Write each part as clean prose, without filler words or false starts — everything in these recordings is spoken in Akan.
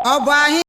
Obahi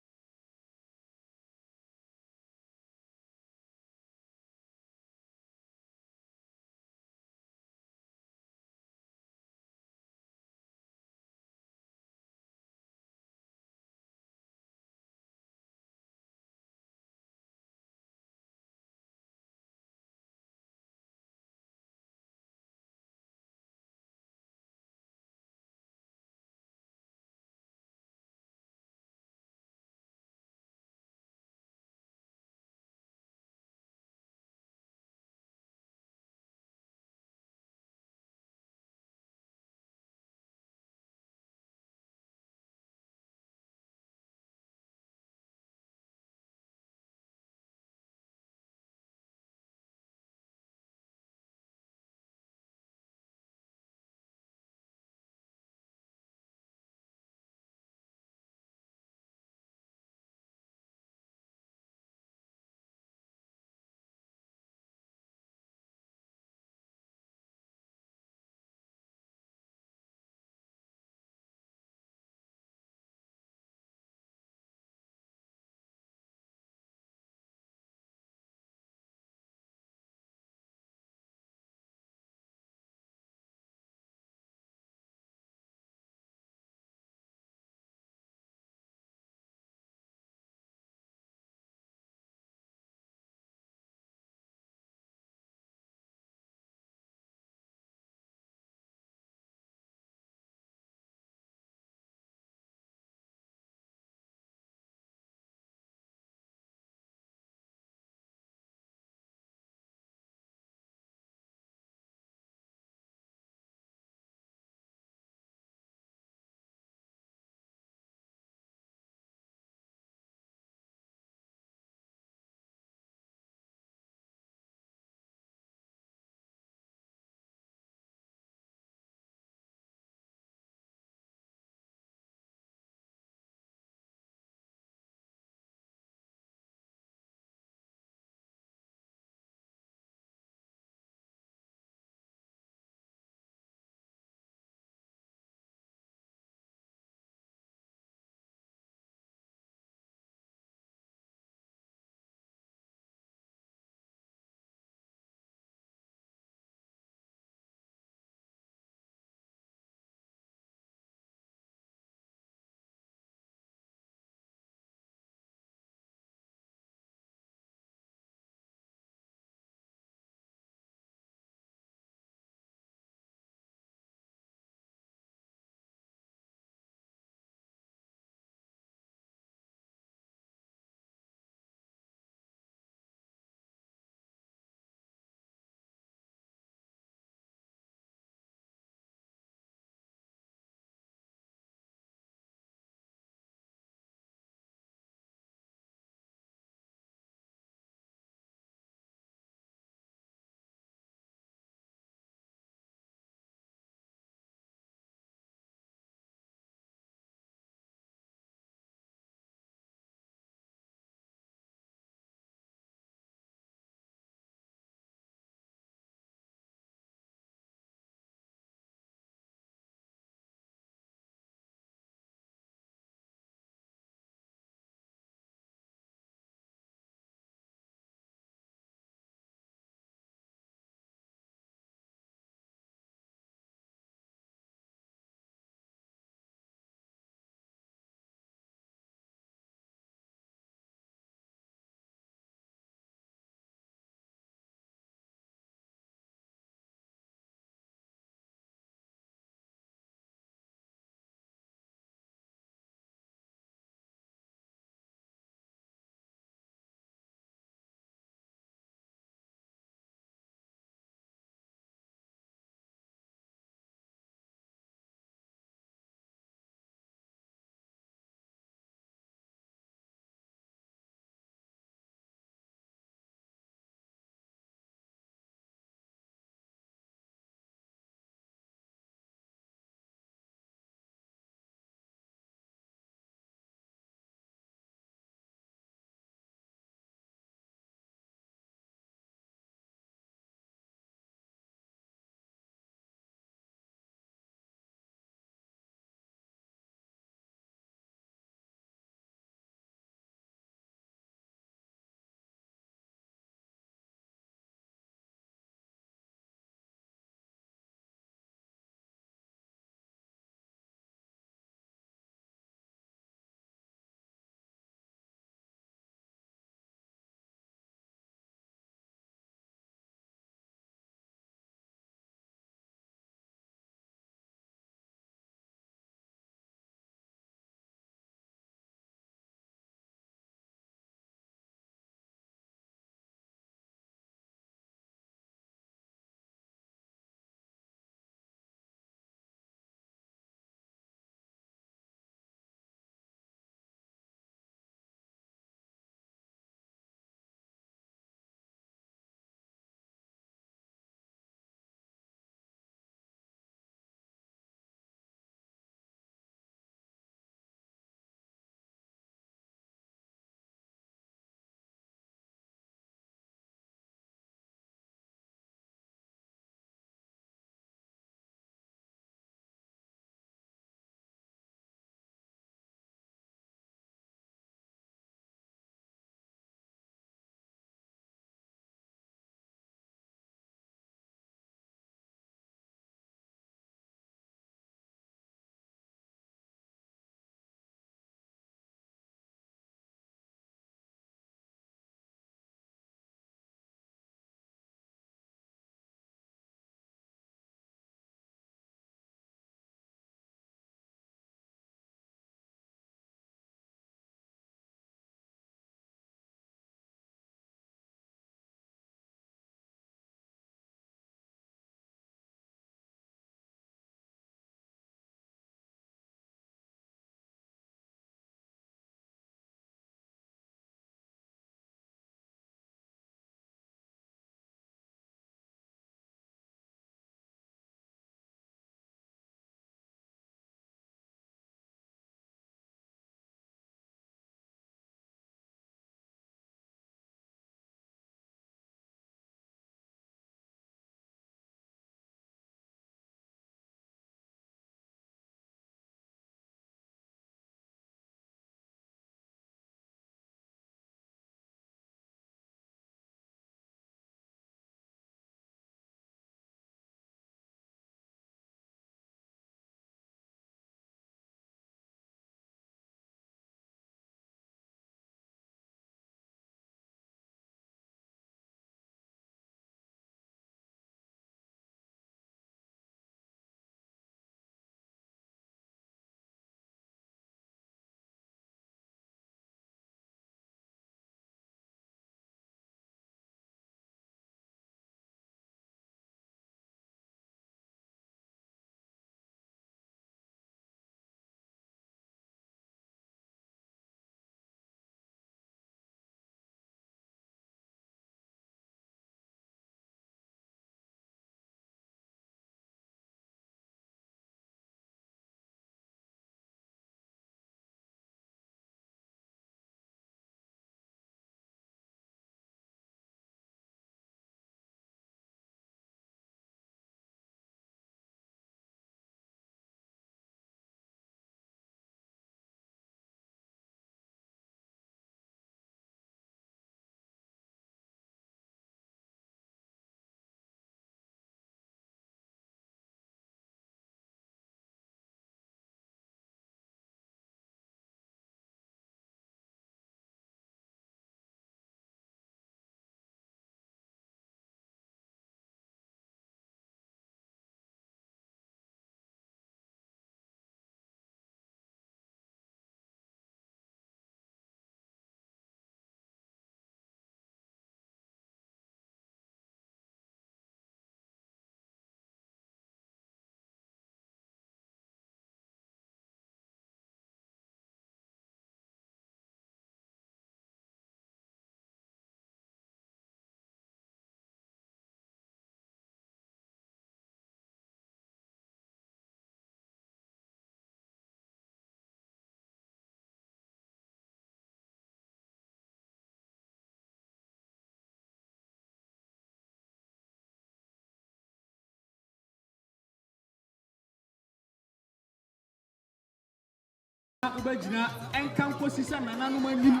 Ubejina and Campo Sisa Nanumani.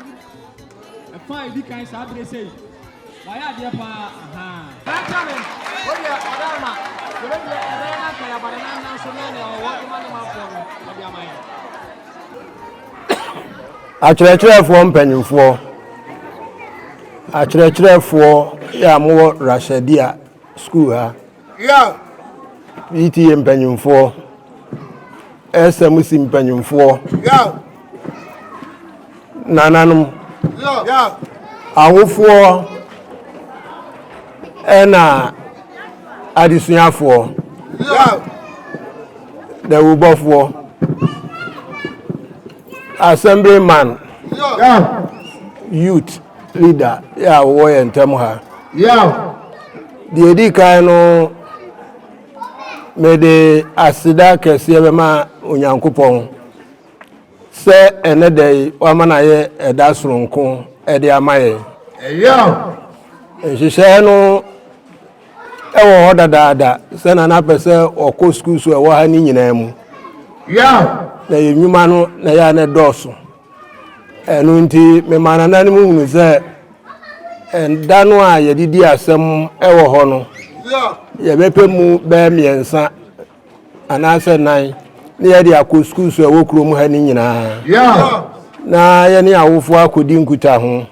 A fire be kind of say. Why are you, Pa? Actually, for penny for. Actually, for yeah, more Rashadia school. Yeah. ETM penny for. SMC penny for. Yeah. Nananum. Yeah. Awofo ena adisuafo the ubofo assemblyman youth leader ya wo yentem ha the edika no me de asida kese be ma onyankopon se enedai wa manaye eda soronko ede amaye ehihye no ewo hodadaada se na pese okọ school so ewo ha ni nyina mu na enwuma no na ya na doso enu nti me manana mu hunu se enda no a yedidi asem ewo ho no ye bepemu be miensa anase nan na ye dia akọ school so ewo kuro mu ha ni nyina na ye ni awofo akodi nkuta ho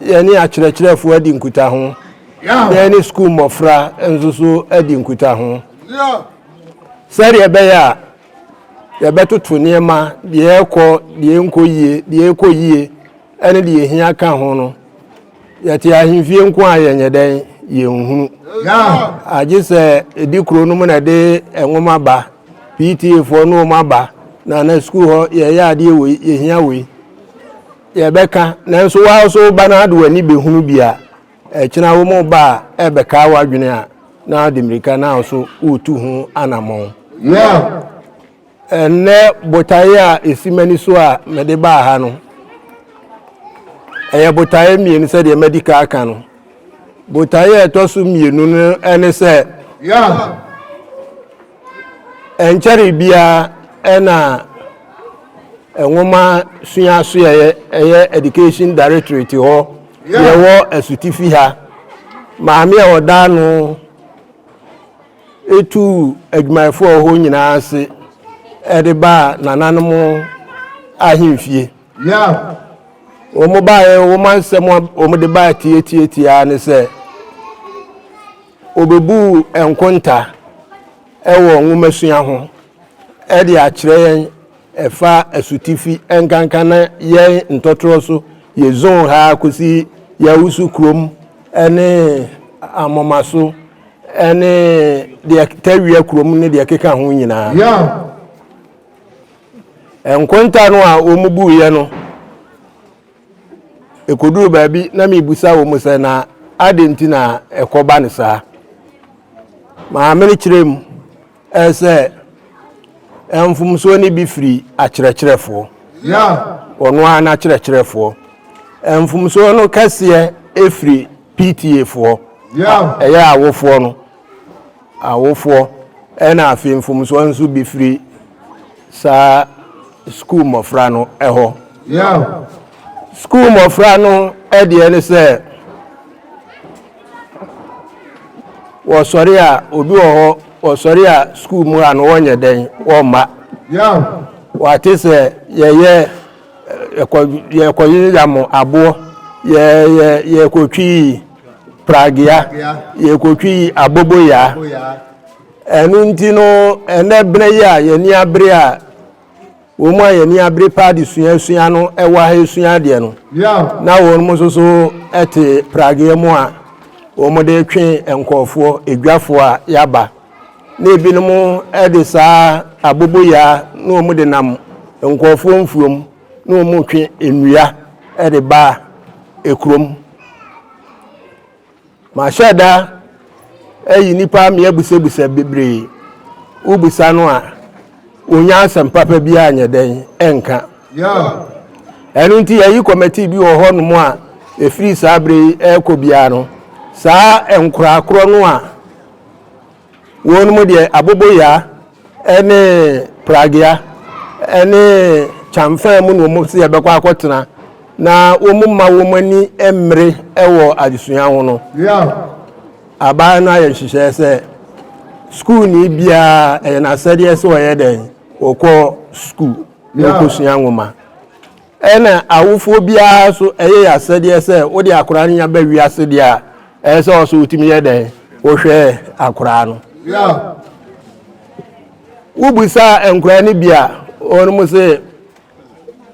yani akyerɛkyerɛfo adi nkuta ho yani school mofra enzuzo adi nkuta ho sɛre ɛbɛya yɛbɛtoto niema de ekɔ de ekɔyie ɛne de ehia ka ho no yɛte ahemfie nko a yɛnyɛdɛn yɛnhunu agye sɛ edi kuro no mu na de enwoma ba PTA fo no ma ba na school ho yɛyɛ ade we yɛhia we yebeka nanso wa so bana ade wani behunu bia ekina wo mo ba ebeka wa dwene a na ade mirika na so utu hu anamon enne botaye a esimani so a mede ba ha no eye botaye mienu se de medical aka no botaye etosu mienu no ene se encheri bia ena enwoma suya so eye education directorate ho yewo asutifi ha maami e oda no etu adwumayefo ho nyina ase ediba nananum ahemfie omo bae wo mansem omo de ba tie ne se obebu enkonta ewo nwoma suya ho edi akyerɛ efa asutifi enkankana ye Ntotroso ye zone ha kosi ya usu krom ene amomaso ene de tawie krom ne de keka ho nyina enkonta no a omubu ye no ekoduru baabi na mebusa wo musa na adenti na ekoba ne saa ma amene kirem ese enfumso ni bi firi akyerɛkyerɛfo ono ana akyerɛkyerɛfo enfumso no kase efiri PTA fo ɛyɛ awofo no awofo ɛna afi enfumso nso bi firi sa school mofra no ɛhɔ school mofra no ɛde ne sɛ wo sori a obi wo ho osori a school mu an wonye den wo ma wate se ye ekoyi yamo abo ye kotwi pragia ye kotwi aboboya enu ntino ene bene ya ye ni abre a wo mu ye ni abre padi suya no ewa ha suya de no na wo mu soso ete pragia mu a wo mu de twen enkofo edwafo a yaba na ebinom edisa aboboya na omu de nam enkofo mfuom na omu twe enua ede ba ekrom ma sheda eyi nipa me abusebusa bebre ubusa no a onya asem papa bia anyeden enka enu nti yayi committee bi wo ho no mu a efiri sabre ekobia no saa enkura akro no a wonu mu de aboboya ene pragia ene chamfa mu no mo se yebekwa akotena na omumma womani emre ewo adesua ho no aba na ye hihye se school ni bia na sade se oye den okọ school okọ sua nwoma ena awufo bia so eye ya sade se wo de akora nya ba wi ase dia se o so utimi ye den wo hwe akora no ubusa enkora ni bia onu mo se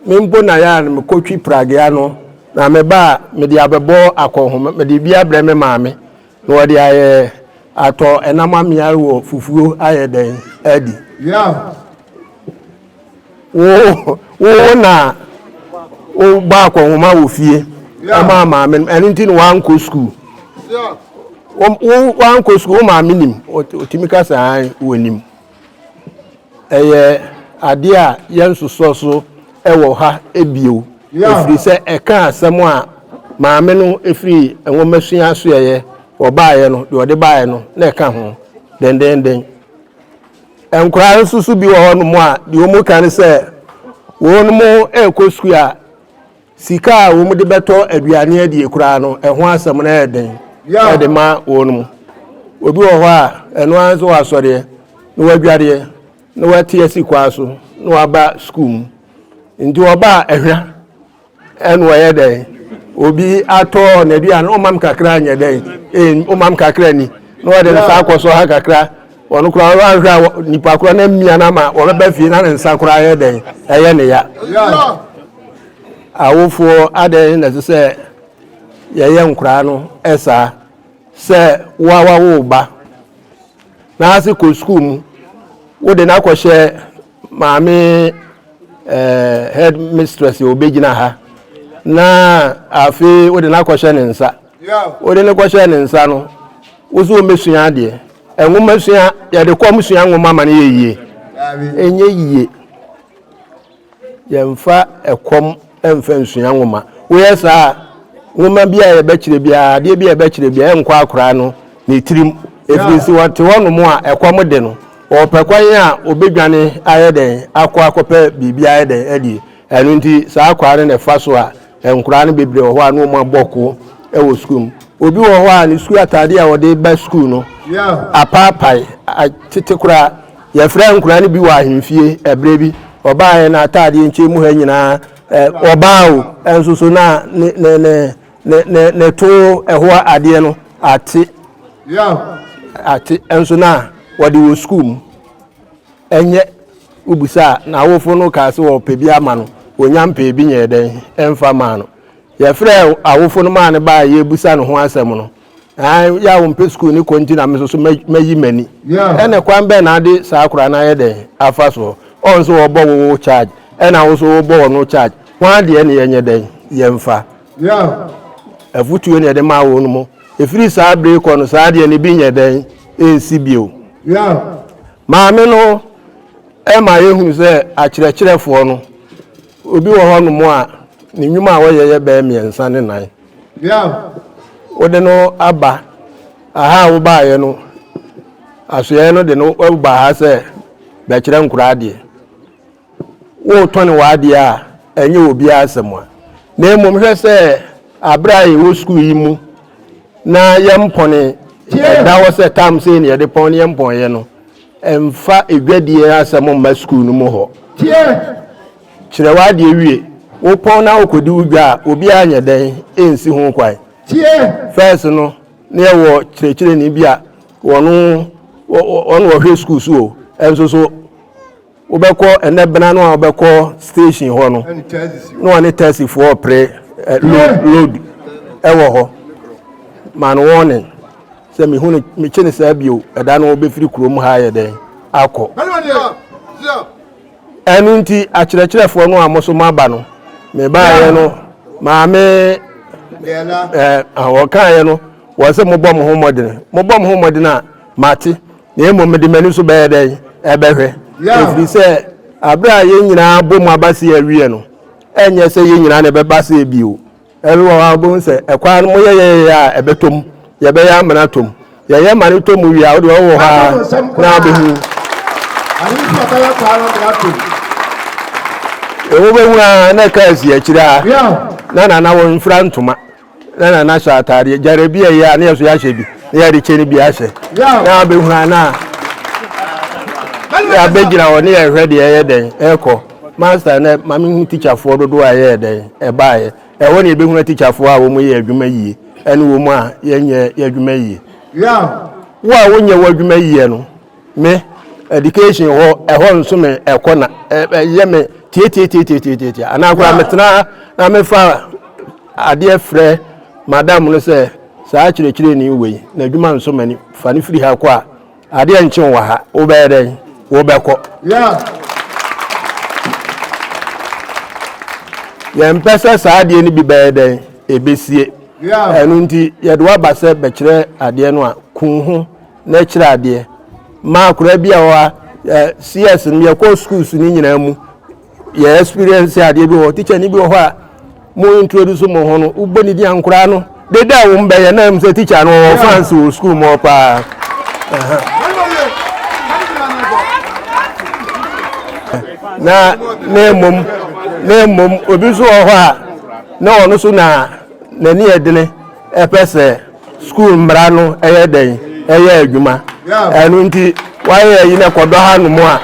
mempo na ya me kotwi pragea no na me ba me de abebo akohoma me de bia bre me maame no wo de aye ato enama miare wo fufuo aye den adi wo na o ba akohoma wo fie ama maame enu nti no wan ko school wo wan ko school maame nim otimika san wonim eye ade a yensoso so ewo ha ebio efiri se eka asem a maame no efiri enwomasua so ye obaaye no de ode baaye no na eka ho dendenden enkura susu bi wo no mo a de omu kan se wo no mo eko school a sika wo mu de beto aduane adi ekura no eho asem na eden ede ma wo no obi wo ho a eno anzo wasore no wadware no watie sikwa so no waba school ndi oba ehwa eno ye den obi ato na bia no mam kakra anya den omam kakra ni no wade na akoso ha kakra onu kura wa nipa kura na mia na ma wo beba fie na nsa kura ye den eye ne ya awofo ade na se ye nkura no esa se wa wo ba na ase ko school mu wo de na kwhye maame head mistress obegina ha na afi wo de na kwhye ne nsa wo de ne kwhye ne nsa no wo so mesua de enwomasua ya de komsua nwoma ma ne yeye enye yiye yemfa ekom emfa nsua nwoma wo yesa nwoma bia ye bekire bia de bia bekire bia enkwa akora no ne tirim efisi wote wono mo a ekom de no opekwan a obedwane ayeden akwakope bibia ayeden adi enu nti saa kware ne faso a enkura ne bebre ho a no mo aboko ewo school obi wo ho a ne school atade a wode ba school no apapai atitekura ye fra enkura ne bi wa ahemfie ebre bi oba na atade nche mu ha nyina obao ensoso na ne to eho ade no ate ate enso na wadi wo school enye ubusa na awofo no ka se wo pebi ama no onyam pebi nyeden emfa ma no ye frɛ awofo no ma ne ba ye busa no ho asɛm no ya wo mpe school ni konti na me so mayi mani ene kwan be na ade sa akura na yeden afa so onso wo bo wo charge ena wo so wo bo no charge kwa de ne yenye den yemfa afutuo ne de ma wo no mo efiri sa break no sa de ne bi nyeden ensibio maame no ma yehunu se akyerɛkyerɛfo no obi wo ho no mo a ne nwuma a woyeye ba miensa ne nan wode no aba aha wo ba ye no asoye no de no ba ha se ba kyerɛ nkura de wo tone wa de a enye obi asɛm a na emom hwɛ se abra ye wo school yi mu na yempone da wo se tam se ne de pon yempon ye no emfa egwadie asɛm ma school no mu ho kyerɛ wa de wie wo pon na okodi udwa obi anya den ensi ho kwan first no na ye wo kyerɛkyerɛ ni bia wono hwe school so enso so wobɛkɔ enebena no wobɛkɔ station ho no no one taxi for pre load ewo ho man warning se me hunu me chene sa bio eda no obefiri kurom ha ye den akọ enu nti akyerɛkyerɛfo no amoso maba no me ba ye no maame awo kan ye no wo se mo bom ho modene a mate na emo me de mani so be den ebehwe efiri se abra ye nyina bom abase awie no enye se ye nyina na bebase bio ewo wa bom se ekwa no mo ye a ebetom ye be ya mena tom ye mani tom wi a wo de wo ha na behu wo be huna na ka si akira na won fra ntoma na so atare jare bi ya na yeso ya hye bi na ya de cheni bi ahye na be huna na ya be gira woni ya hwe de ye den eko master na mami teacher for dodo aye den e baaye e woni be huna teacher for a wo mu ye adwuma yi ene wo mu a ye nye adwuma yi wa wo nye wo adwuma yi no me education ho e ho nso me ekona ye me tie ana kwa metena na me fa ade frɛ madam no sɛ saa kyerɛkyerɛ ni wei na adwuma nso mani fa ne firi ha kwa ade nchen wa ha wo bɛyɛ dɛn wo bɛkɔ yɛ mpɛsɛ saa ade ni bi bɛyɛ dɛn ebesie ɛno nti yɛde wa ba sɛ bɛkyerɛ ade no a kun ho na kyerɛ ade ma akora bi a wa CS no yɛ kɔ schools ni nyina mu yɛ experience ade bi ho teacher ni bi ho a mo introduce mo ho no uboni di ankora no de da wo mbe ye na am say teacher no fancy wo school mo pa na mom obi so ho a na ono so na ni edene e pese school mra no eye den eye adwuma enu nti wa ye yi na kodo ha no mo a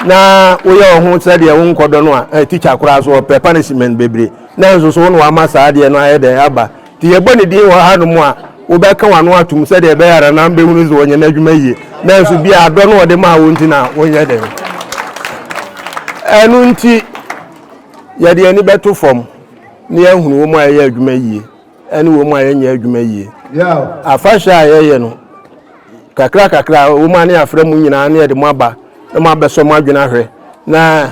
na wo ye ho se de wo nkodo no a teacher kora so pe punishment bebre na nso so no wa masa ade no aye den aba ti ye boni di wo ha no mo a wo be ka wano atum se de be yara na mbe hunu zo onye na adwuma yi na nso bi ado no de ma wo nti na wo ye den enu nti ye de ani beto fom ne ehunu wo mo aye adwuma yi ene wo mo aye nya adwuma yi afasha aye no kakra wo mo ane afra mu nyina na ye de mo aba na mo abeso mo adwena hwe na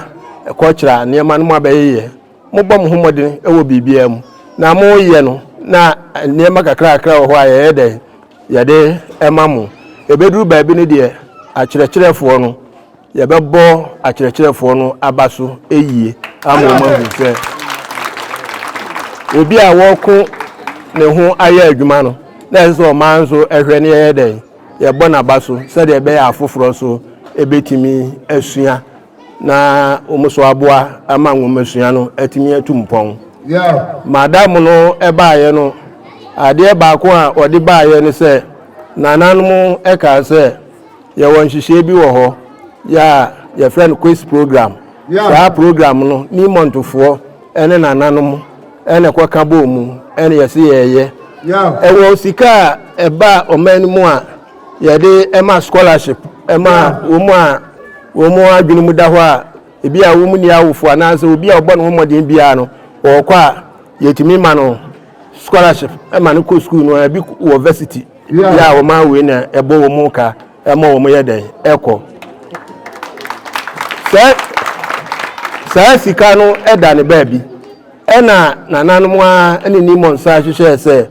ekɔkyira ne ma no mo abaye mo bɔ mo homɔden ewo bibia mu na mo ye no na ne ma kakra wo ho aye de ye de ema mo ebeduru ba bi ne de akyerɛkyerɛfo no ye bɛbɔ akyerɛkyerɛfo no abaso eyie amoma hu sɛ obi a wɔko ne ho ayɛ adwuma no na ɛsɛ o man so ehwɛ ne ye de ye bɔ na baso sɛ de be afoforo so ebetimi asua na omuso aboa ama nwomesua no atimi atumpon madam no ebaaye no ade baako a odi baaye ne se nananum eka se ye won hihye bi wo ho ya friend quiz program ya program no ni montofo ene nananum ene kwaka bo mu ene yesi yeye ewo sika eba omanimu a ye de ema scholarship ema wo mu adwene mu da ho a ebi a wo mu ni awofo ananse obi a obo no homodin bia no wo kwa yetimi ma no scholarship ema no ko school no abi university ya wo ma we na ebo wo mu ka ema wo mu ye den eko sa sika no eda ne ba bi ena nananum a ene ni monsa hwehwe se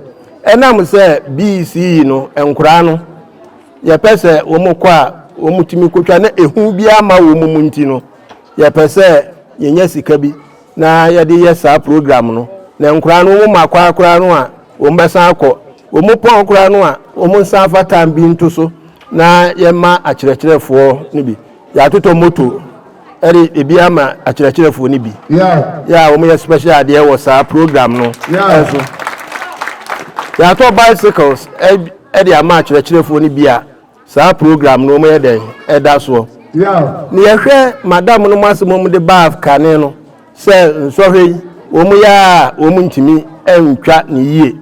enam se BC no enkura no ye pese wo mu kwa wo mutimi kotwa na ehu bia ma wo mu nti no ye pese yenya sika bi na ye de yesa program no na nkura no wo makwa akura no a wo mbesa akọ wo mu pon akura no a wo mu nsa fata bi ntoso na ye ma akyerɛkyerɛfo ni bi ya toto moto eri ebi ama akyerɛkyerɛfo ni bi ya wo mu ye special ade wo sa program no eso ya to bicycles edi ama akyerɛkyerɛfo ni bi a sa program no mo ye den eda so ni ye hwɛ madam no masemo mu de baaf kane no se nsohwe wo mu ya wo mu ntimi entwa ne yie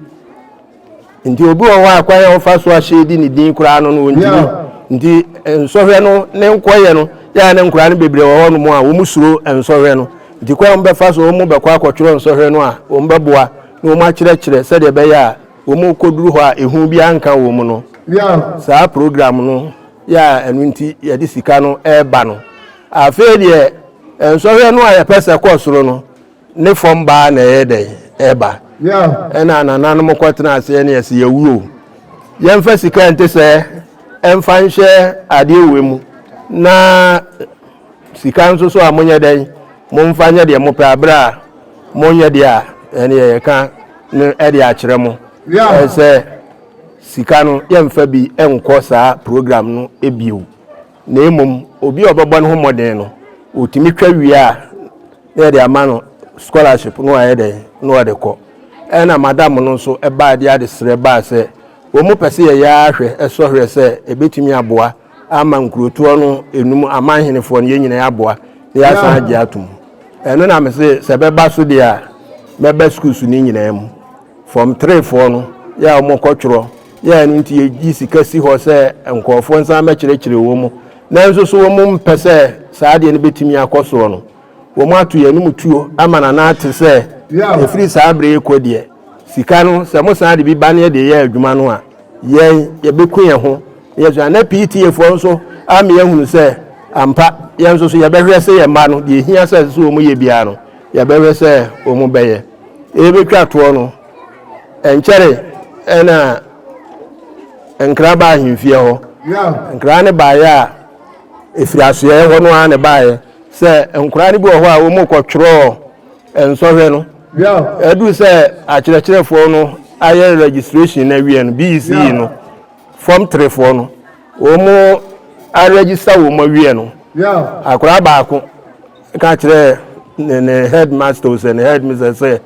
nti obi wo wa akwa ye ofa so ahye di ne din kura no no ntimi nti nsohwe no ne nkoye no ya ne nkura no bebre wo ho no mo a wo mu suro nsohwe no nti kwa mo be fa so wo mu be kwa akotworo nsohwe no a wo mu beboa no mo akyerɛkyerɛ se de be ya wo mu koduru ho a ehu bi anka wo mu no sa program no ya enu nti ya di sika no eba no afi de ensohwe no a ya pese kosoro no ne fom ba na ede eba ena nananu mo kwatena ase ne yesi yewuro yemfa sika nte se emfa nhye ade ewe mu na sika nso so amonye den mo mfa nya de mo pa abra mo nya de a ene ye ka ne ede a kire mo ese sika no yemfa bi enko saa program no ebio na emom obi obebọ no homoden no otimi twa wi a na de amano scholarship no ayede no de ko na madam no so e ba de ade sre ba se wo mu pese ye ya hwe eso hwe se ebetumi aboa ama nkurotuo no enum amanhenefo no yenyina aboa na ya san agi atum eno na me se be ba so de a me be school su ni nyina mu from 3-4 no ya mo kotworo ya nti ye sika si ho se nkofo nsan ma kirekire wo mu na nso so wo mu pese saa de ne betumi akoso no wo mu atu ye num tuo ama na ate se efiri saa bre ekode sika no se mo san de bi ba ne de ye adwuma no a ye beku ye ho ye so na PTA fo nso am ye hunu se ampa ye nso so ye behwe se ye ma no de hia se so mo ye bia no ye behwe se o mo beye e betwa to no enchere ena enkra ba ahimfie ho enkra ne ba ya efiri asoye ho no a ne ba ye se enkra ne bi ho a wo mo kwotworo ensohwe no edu se akyerɛkyerɛfo no aye registration na wie no BC no form 3-4 no wo mo a register wo mo wie no akora ba ko ka kyerɛ ne headmaster se ne headmistress say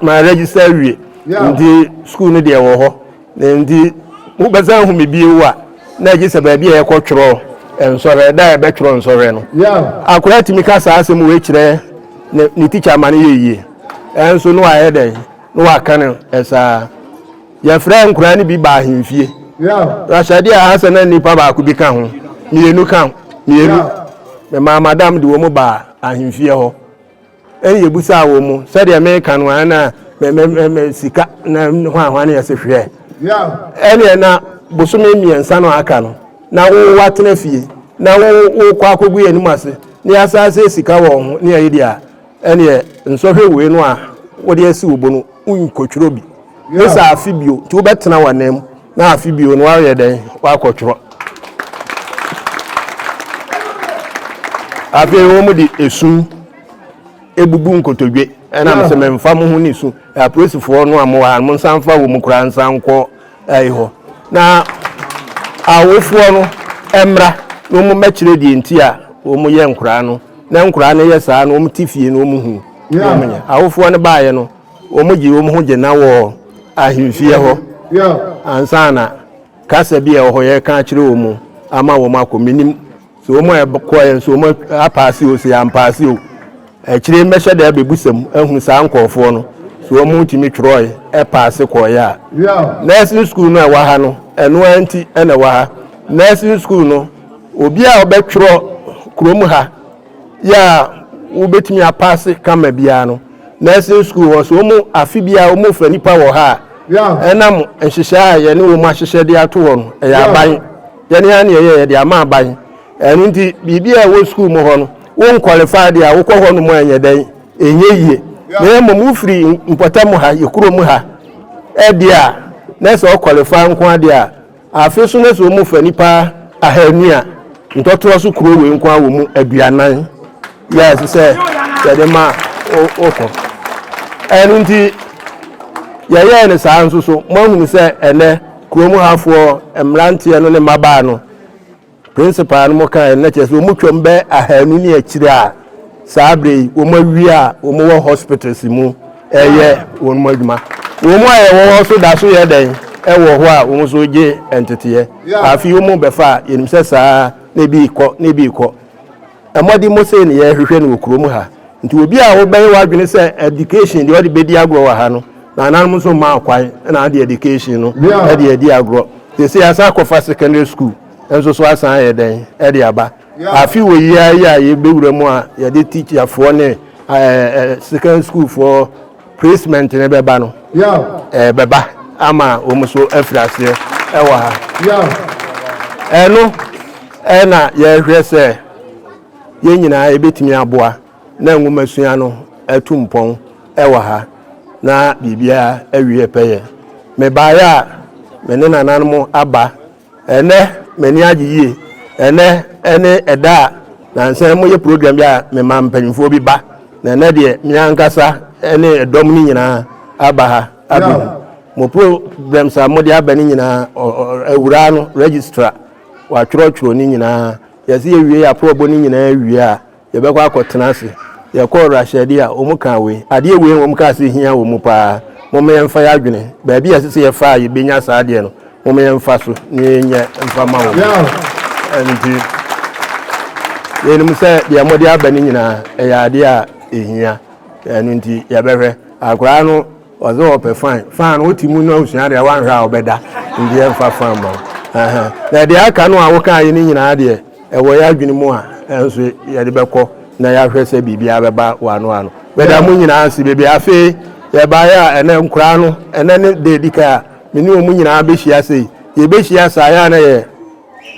my register wie ndi school no de wo ho ndi wo beza hu me bi wo a na gi se ba bi e kwotworo ensore da e betworo ensore no akora timi ka saa asem we kyerɛ ne teacher man yeye enso no ayede no akane esa ya fra nkura ne bi ba ahimfie rashadi a hasana nipa ba ku bi ka ho mienu me madam de wo mu ba ahimfie ho en yebusa wo mu se de me kan wa na me sika na hwa na yese hwe ene na bosome miensa no aka no na wo watena fie na wo kwa akogu enu ase ni asase sika wo ho ni ayi dia ene nsohwe we no a wo de asi obo no unkotworo bi esa afibio ti wo betena wanam na afibio no aye den wa akotworo afi wo mu di esun ebubu nkotodwe ena me se memfa mo ho ni su apresifo no amwa mo sanfa wo mu kura nsanko ho na awofo no emra no mu mekire di enti a wo mu ye nkura no na nkura no ye saa no mu tifie no mu hu omnya awofo no baaye no wo mu gi wo mu ho je na wo ahimfie ho ansana kasa bi e ho ye ka kire wo mu ama wo makominim so wo mu e koye so mo apasi o se ampasi o kire mehye da bebusam ehun saa nkofo no so wo mu timi twroy e paase koye a nursing school no e wa ha no eno anti ena wa ha nursing school no obi a obetwro krom ha ya wo betimi apase kama bia no nursing school wo so mu afi bia wo mu fa nipa wo ha enam enhyehyɛ ye ne wo mu ahyehyɛ de ato wo no ya ban ye ne ya ne ye de ama ban enu nti bibia wo school mu ho no wo qualified ya wo kɔ ho no mu anya dan enye yie na mu free mpotam ha ye kuro mu ha e dia na so qualify nko ade a afi so na so mu fa nipa ahanu a Ntotroso kuro we nko awo mu aduanan yes say de ma oko enu nti ye ne saa nso so mo hunu se ene kuro mu hafo emrantie no ne maba no principal no mo kan na chese o mu twom be ahanu ni akire a sabre o mo wi a o mo hospitals mu eye o mo adwuma o mo aye wo so da so ye den e wo ho a o mo so je entete afi o mo be fa yenim se saa ne bi ko amodi mo se ne ye hwehwe no okuro mu ha nti obi a wo ben wadwene se education de odi bedi agro wa ha no na nan so ma akwan na de education no e de edi agro se asa ko fa secondary school enso so asan ye den e de aba afi wo yi ya ye bewura mu a ye de teacher for ne secondary school for placement ne beba no beba ama o mo so afrase e wa ha eno ena ye hwe se ye nyina ebetimi aboa na nwumasua no atumpon e wa ha na bibia awie peye me baaya me ne nananmo aba ene meni agiyie ene eda na nsan mo ye program ya me mampanyfo bi ba na ene de me ankasa ene edom ni nyina aba ha abi mo program sa mo de aba ni nyina awura no registrar wa tworo ni nyina yɛsi yɛwie aprɔbɔ ni nyinaa wie a yɛbɛkɔ akɔtena ase yɛkɔ rashadi a wɔn ka we adeɛ wei wɔn ka se hia wɔn paa wɔn yɛn fa yɛadwene baabi a sisi yɛfa a yɛbɛnya saa adeɛ no wɔn yɛn fa so ne yɛnyɛ mfa ma wɔn ɛnti yɛnim sɛ deɛ mɔde aba ne nyinaa ɛyɛ adeɛ a ehia ɛno nti yɛbɛhwɛ akwaraa no ɔsɛ ɔpɛ fan no wote mu no osua deɛ wanhwɛ a ɔbɛda nti yɛmfa fan ma na deɛ aka no a woka yɛ ne nyinaa deɛ ɛwɔ yɛ adwene mu a ɛnso yɛde bɛkɔ na yɛahwɛ sɛ biribiara bɛba wano bɛda mu nyinaa si bebe afei yɛbaeɛ a ɛnɛ nkoraa no ɛnɛ ne de di ka a mene wɔ mu nyinaa bɛhyia sei yɛbɛhyia saa yɛ a na yɛ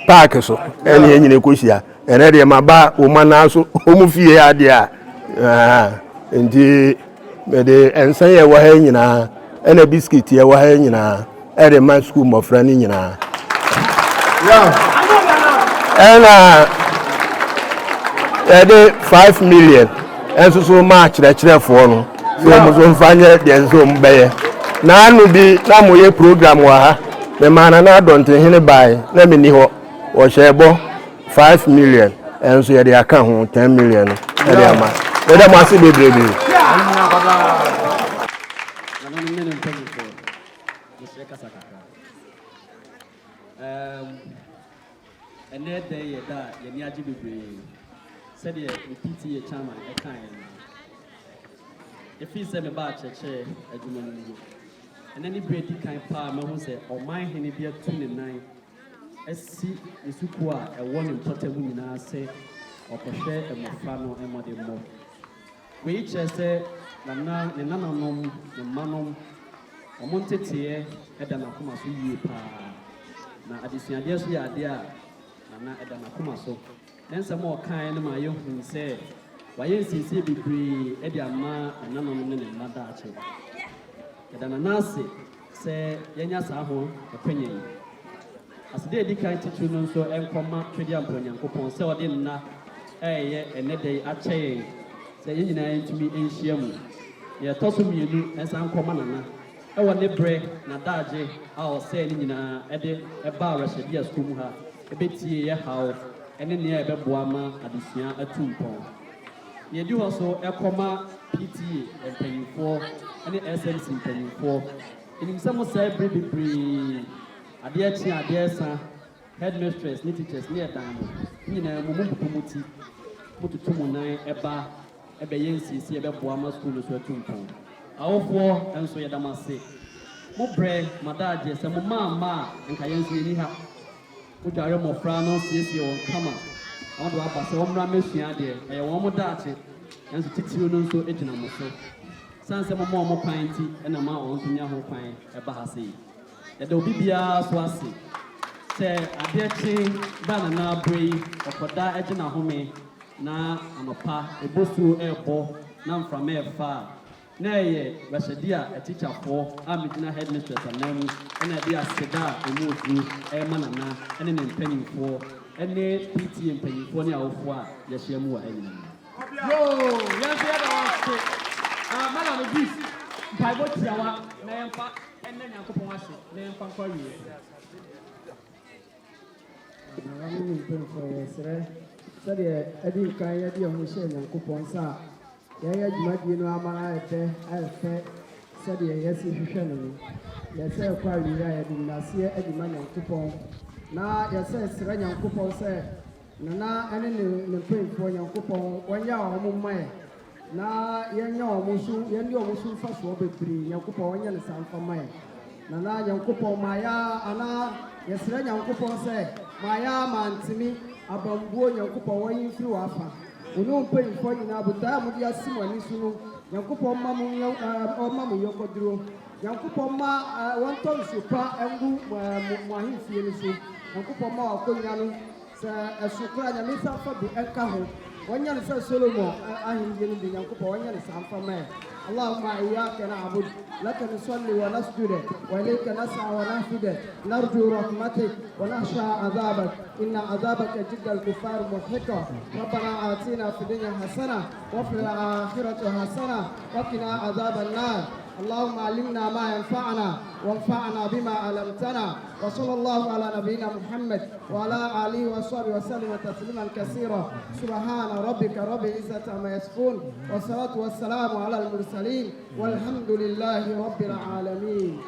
paake so ɛne yɛ nyina kɔhyia ɛnɛ deɛ maba wo ma naa so ɔmu fie adeɛ a nti mede ɛnsa yɛ wɔ ha nyinaa ɛna biscuit yɛ wɔ ha nyinaa ɛde ma school mmɔfra no nyinaa ɛna yɛde 5 million ɛnso so ma akyerɛkyerɛfoɔ no sɛ ɔmo so mfa nyɛ deɛ nso ɔmo bɛyɛ na ano bi na mo yɛ program wɔ ha mema na adɔntehene bae na menni hɔ wɔhyɛ bɔ 5 million ɛnso yɛde aka ho 10 million no ɛde ama bɛda mo ase bebrebe and that day that you need to be said the PTA chairman a kind. If he said about church, and any pretty kind palm who said, "Oh, my henny be a 29." SC is Sukua, a one important woman, say, or Poshe and Mofano and Modemo. We each say, Nana, the Nananum, the Manum, or Montetie, and then I come as we pa. Now, at this idea. Na edana kuma so ensa mo kan na ma ye hu se wa ye sisi bibiri e dia ma enano no ne nada ache edana nase se yenya sa ho epanyi aside edi kan titu no so enkoma twedi amponyankopon se ode nna eye enede ache se ye nyina ntumi enhia mu ye toso mienu ensa nkoma nana e wo ne bre na daage a o se ni nyina ede eba rashidi school mu ha ebetie ye hawo ene ne ebeboa ma adesua atumpon ye di ho so ekoma PTA empanyifo ene SMC empanyifo enim samo sai bibiri ade achi ade esa headmistress ni teachers ni edan mo nyina mo muti mututumu nan eba ebe yensisi ebeboa ma school so atumpon awofo enso yedamase mo bre madaje se mo mama nka yensi ni ha Ujare mo frano sisi on kama awon wa ba se omra mesua de e won mo daache enso titiro no nso ejina mo so sanse mo mo kwan ti e na ma on tunya ho kwan e ba ha sei e de obi bia so ase se ade chi ba na brei okoda ejina home na anopa ebosu ebo na mframa e fa na ye Rashadia a teacher for Amidina headmistress and them and a dear Seda emu e manana and an penny for any PT and penny for near of what Yashemu enemy. Yo, Madam Beef, Bible Tiawa, Nampa, and then Yakopoasi, Nampa Korea. Said Eddie Kaya, the Michelle and Couponsa. Yaya Jumadi no Amara said yes, if you yes, I quite retired in Nasia Ediman and Coupon. Now, yes, Serena Coupon said, Nana, and praying for your coupon 1 year or more. Now, young Musu first will be free, your coupon, and some for mine. Nana, young coupon, Maya, Anna, yes, Serena Coupon said, Maya man to me, about your coupon when you threw up. Uno pay for you now, but I would just see one issue. Yankupo Mamu or Mamu Yokodro. Yankupo Ma, 1 ton super and do Mahim Fienisu. Yankupo Ma, Koyano, a Sukrana, Missa for the Ekaho. 1 year says Solomon, I am getting the Yankupo, 1 year is Ampem. Allahumma iyyaka na'budu laka nusalli wa nasjudu wa ilayka nas'a wa nahfidu narju rahmatik wa nakhsha 'adhabak inna 'adhabaka jidda al-kuffar muhliqa rabbana atina fid dunya hasana wa fil akhirati hasana wa qina 'adhaban nar اللهم علمنا ما ينفعنا وانفعنا بما علمتنا وصلى الله على نبينا محمد وعلى آله وصحبه وسلم تسليما كثيرا سبحان ربك رب العزة عما يصفون والصلاة والسلام على المرسلين والحمد لله رب العالمين.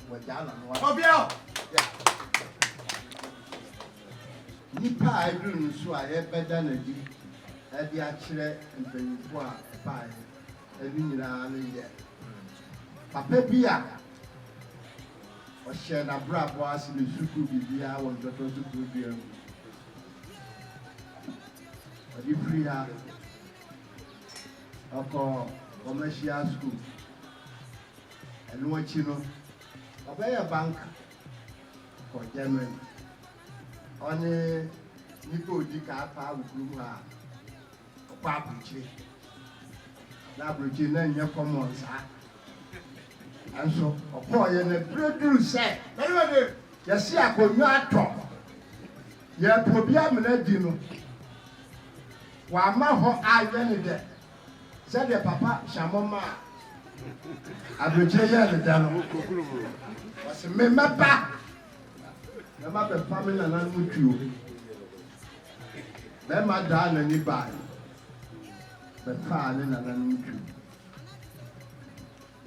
Wajana no. Obia. Nipa aidu nso a ye beda na di. E di a kire mpanyimfo a bae. E bi nyina no ye. Papa bia. O share na brabo asi le suku bibia won toto suku bia. O di free ha. Oko commercial school. And what you know, obey a bank for Germany. Only Nico Dica, Pablo, Papuchi. Labrigi, then your commons. And so, a boy and a breakthrough said, you see, I could not talk. You're probably dino. While my whole eye went there, said the papa, Shamoma. Abujaya the dano was a member back. The mother family and Alandu. Then my darling anybody. The father and Alandu.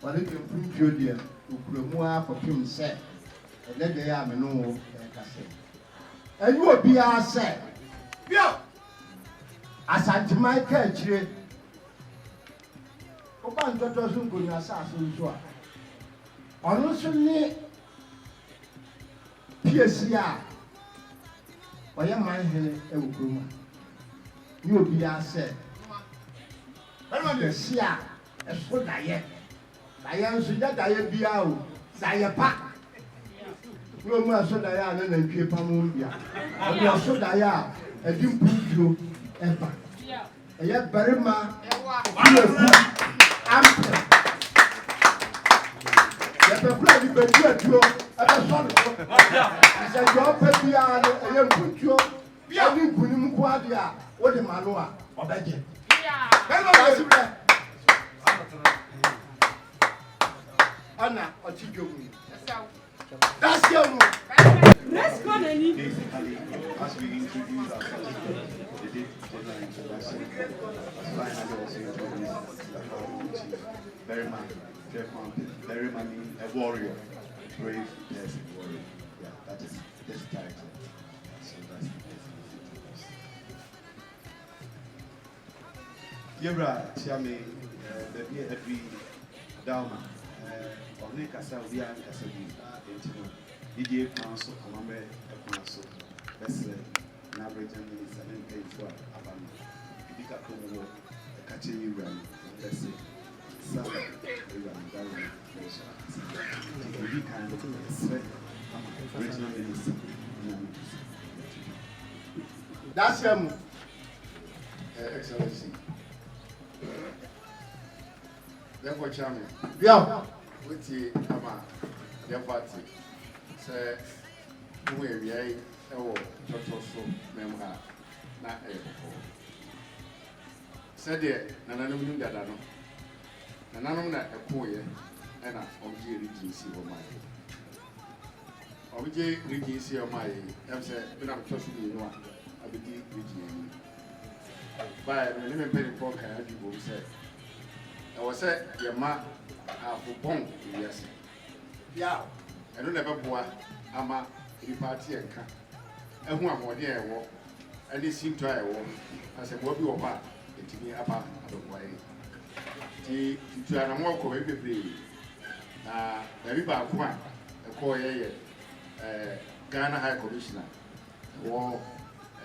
What if you put your dear who could more for him said, and then they are no cassette. And you will be our said. Yo! As I my catch. Oba Ntotrosomanhene asase nso a ono so ni PSC a oye manhene e wokroma ni obi a se bana de sia e so daye nso ja daye bia o daye pa no mu aso daye a na ntwe pam bia o so daye a edim pujo e pa eye barima Kyireku Ampem. The blood is being pure. I'm sorry. I said, your baby, I am put you. We are in Punimquadia. What the Manoa or Becky? Anna or Chijo. That's your move. Let's go, Nanny. Basically, as we introduce ourselves, the day deadline introduction, finally also introduce very man, very money, a warrior, a brave person, warrior. Yeah, that is this character. So that's the Yebra, Chami, the beer every downer, or Nick Asa, we are Casabi, DDA Council, Commander, Council, Best Nabratan, and pay for Abana. Pick up the catching you run, let's say, some run, we kind of sweat, original minister. That's him, Excellency. Therefore, Chairman, yeah, with the Ama, their party. Say, we are Ntotrosomanhene na said there, Nananum Dadano. Nananum na a poet and a OJ Regency of my OJ Regency of my I'm said, when I'm trusting you, I begin Regency. By the name of Penny Pork, I said, I was said, your ma for bone, yes. Yeah, I don't ever boy, I'm a party and can. And one more dear walk, and they seem to I walk as a bobby or bar, and to me about the way. The Joanna walk away with me. Everybody, one, a call Ghana High Commissioner, war,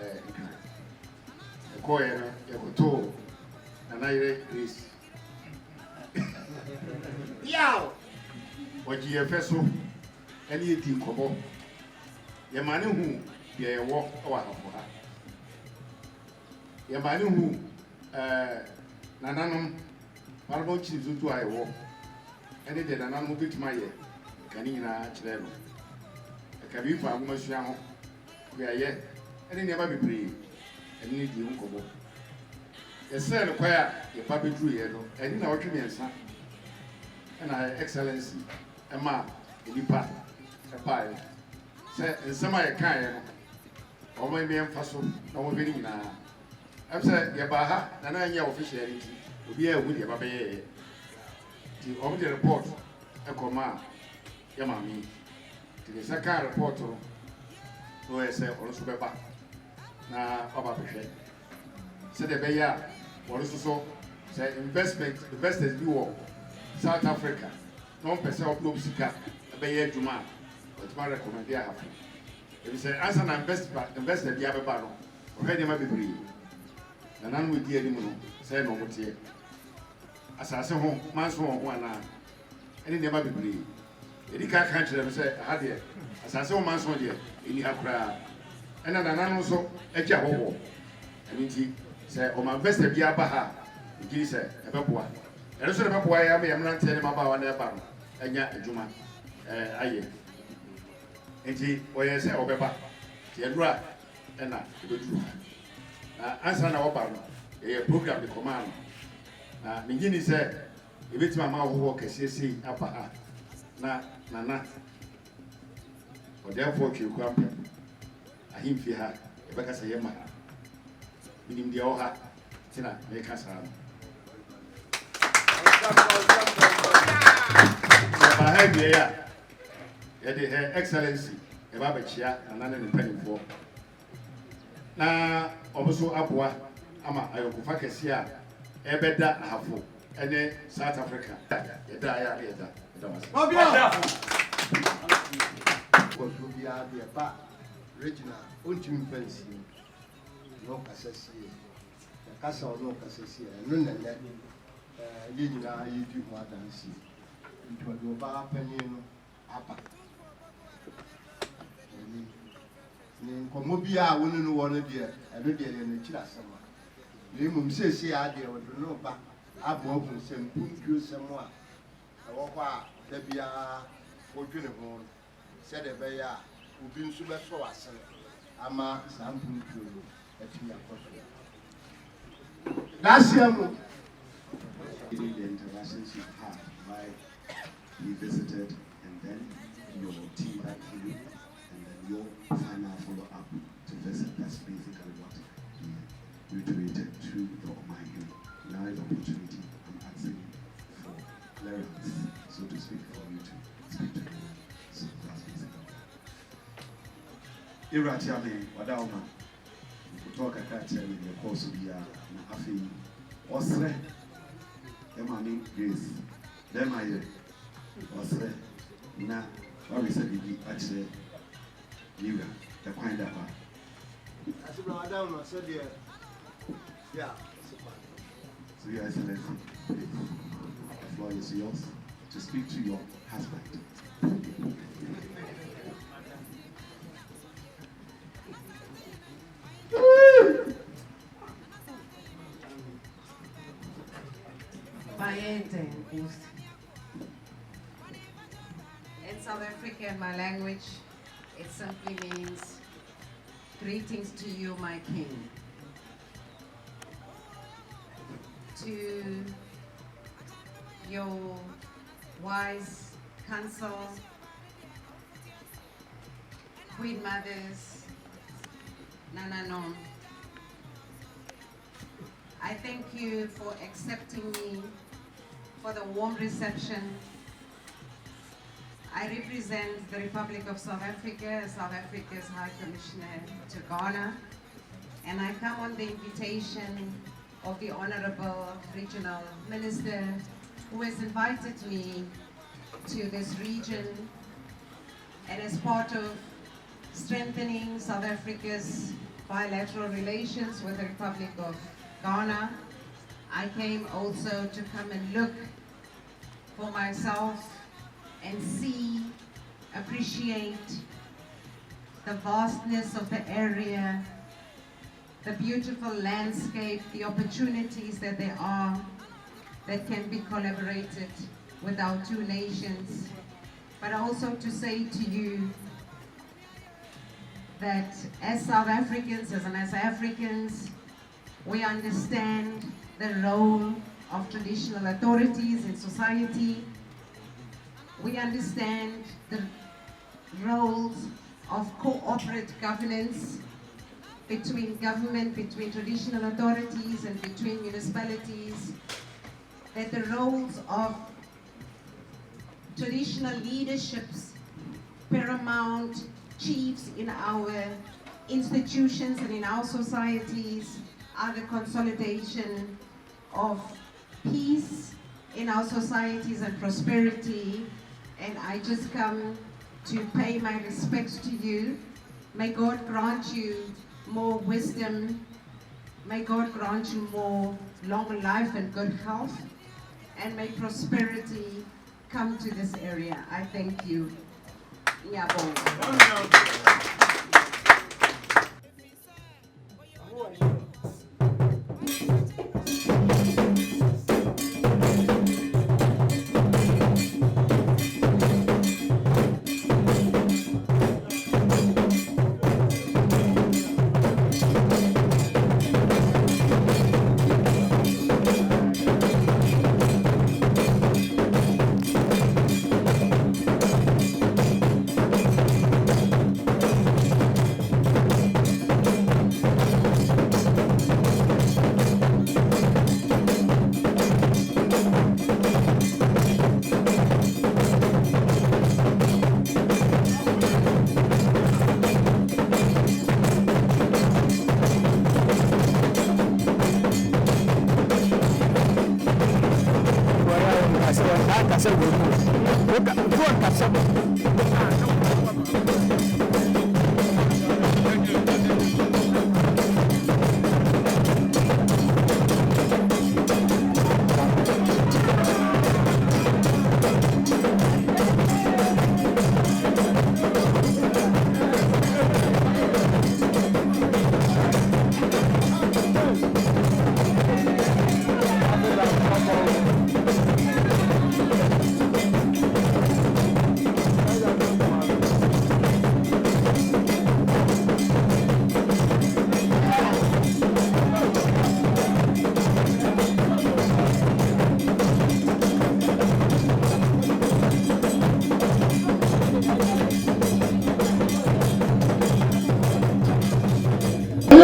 a coyer, a toll, and I race. Yeah, what you have vessel, any team cobo. Your man who be a walk over for her. Your man who, Nananum, what about chiefs who do I walk? Any day, Nananum bit my year, Canina Chileno. A cabin for Monsieur, we are yet, and he never be brave, and need the uncle. A son of choir, your puppy drew yellow, and in our community, and I excellency, a man, a department, a pile. Say, some I can, or maybe I'm faso, no one very now. I'm saying, Yabaha, and I know officiality will be a with your baby. The only report, a command, Yamami. The second report, no, I say, or so back. Now, Papa Peshe. Said the Bayer, or so say investors do South Africa. Non percent of Lobsika, a Bayer Juma, but my recommend they have. If you say, as an investor, the other battle, or had him a be and none with the animal, say no more. As I say, home, man's home, one now, and it never be breed. The car country, say, I had here. As I saw man's home here, in the crowd. And then also a job. I mean, he said, oh, my investor, the Abaha, he said, a Babua. And also, the Babua, I am not telling him about their battle. And yet, Juma, aye. And he, or yes, or Baba, he had right, and not to do. Answer our battle, a program the command. Mingini said, if it's my mouth walk, a CC, Abaha, na, or therefore, you come. I him fi ha, e baka say yema. Minim dia o ha, tina me ka sa. Ba ha bia ya. E de her excellency, e ba ba chia na na ne panifo. Na oboso aboa ama ayokufa kese a e beda ahafo ene South Africa. E da ya e da. Obia. Ko bia bia ba. Regina, ultim fancy, no Cassasia, the castle no Cassasia, none and that, Lina, you do more than see. It will go back penny upper. Comobia wouldn't want to be a lady in the chila summer. Limum says, I dear, would know back. I've often sent Punku somewhere. I walk out, there be a fortune, said a bear. Ubin super so as ama sample to at me a last year, The interactions you had, why we visited, and then your team back here, and then your final follow-up to visit. That's basically what we reiterated to the Omahene. Now is the opportunity. I'm asking for clearance, so to speak, for you to speak to me. So that's basically. Iratiame, Wadauma, talk a catcher in the course of the year, and Afi, Osre, Emani Grace, them I Osre, Na, what we said, actually, Yuga, the kind of her. I said, Madame, said, yeah, So, Your Excellency, the floor is yours to speak to your husband. In South African, my language, it simply means greetings to you, my king. To your wise council, queen mothers, Nananon, I thank you for accepting me, for the warm reception. I represent the Republic of South Africa, South Africa's High Commissioner to Ghana, and I come on the invitation of the Honorable Regional Minister who has invited me to this region, and as part of strengthening South Africa's bilateral relations with the Republic of Ghana, I came also to come and look for myself and see, appreciate the vastness of the area, the beautiful landscape, the opportunities that there are that can be collaborated with our two nations, but also to say to you that as South Africans, as Africans, we understand the role of traditional authorities in society. We understand the roles of cooperative governance between government, between traditional authorities and between municipalities, that the roles of traditional leaderships, paramount chiefs in our institutions and in our societies are the consolidation of peace in our societies and prosperity. And I just come to pay my respects to you. May God grant you more wisdom. May God grant you more long life and good health. And may prosperity come to this area. I thank you.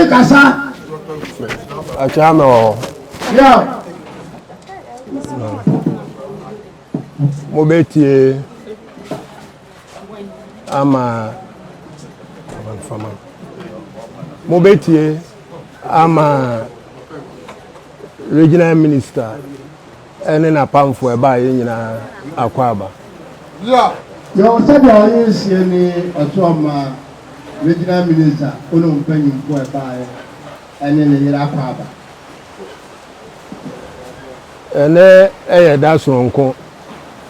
Kasa. Achamo. Yeah. Mobeti ama Mobeti ama regional minister ene na pamfo eba nyina akwaba. Yeah. Yo said you is ni otoma regional minister ono mpanyin ko eba ene ne yira akwaba. Ene da sonko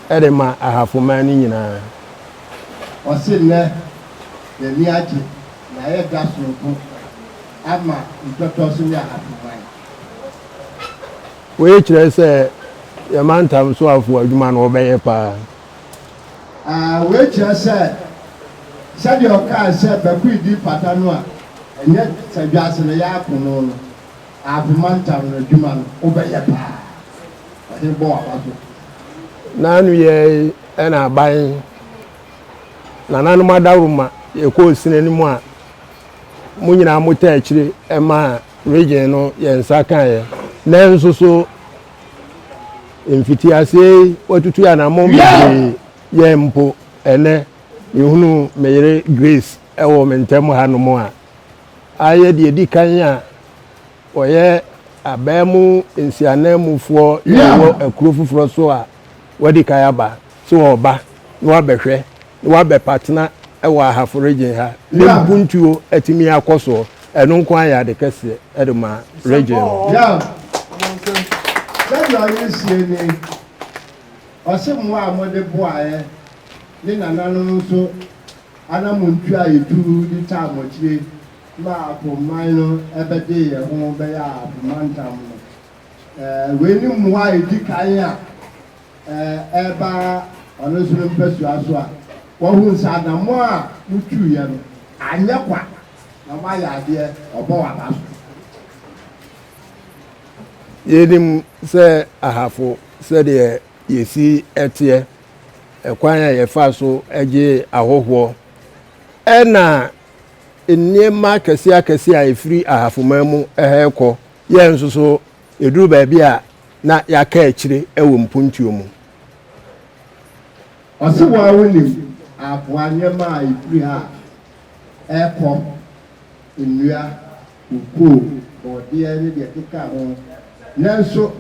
ede ma ahafoma ni nyina. Osi ne ye ni aje na ye da sonko ama Ntotrosomanhene ahafoma. We kire se ye mantam so afo adwuma no obeye pa. We kire se said your car said bakwidi patano a enye sadwase ne ya akono no afumantam no adwuma no obeye pa. Nanu ye ena aban na nanu madaruma ye ko sinani mu a munyina mota akire ema region no ye nsaka ye na nsoso mfiti ase watutu ya na mombe ye mpo ene ihunu meyere Grace ewo mentem ha no mu a aye de di kan a oye abemu nsianamufo yewo akuro fufuro so a wadi kayaba so oba no abehwe no abe partner ewa ahafo region ha ne buntuo atimi akoso eno nkwa ya de kese edema region yeah that you are seeing osemu amode boae ni nananu so anamuntu ayetu di tamochire ma apomano ebede ye ho be ya apomantam we ni muwa edikan a eba ono sunu mpesu aso a wo hu nsadamo a mutu ye no anyekwa na ma ya de obo wabaso yedim se ahafo se de yesi etie ekwan ya yefa so eje ahoho ena enema kesi akesi a efiri ahafoma mu eheko ye nsoso eduru ba bia na yaka akire ewo mpuntuo mu ɔsi wa wuni aboa nyɛma a efiri ha ɛkɔ nnua okuo ɔdeɛ ne deɛ keka ho nanso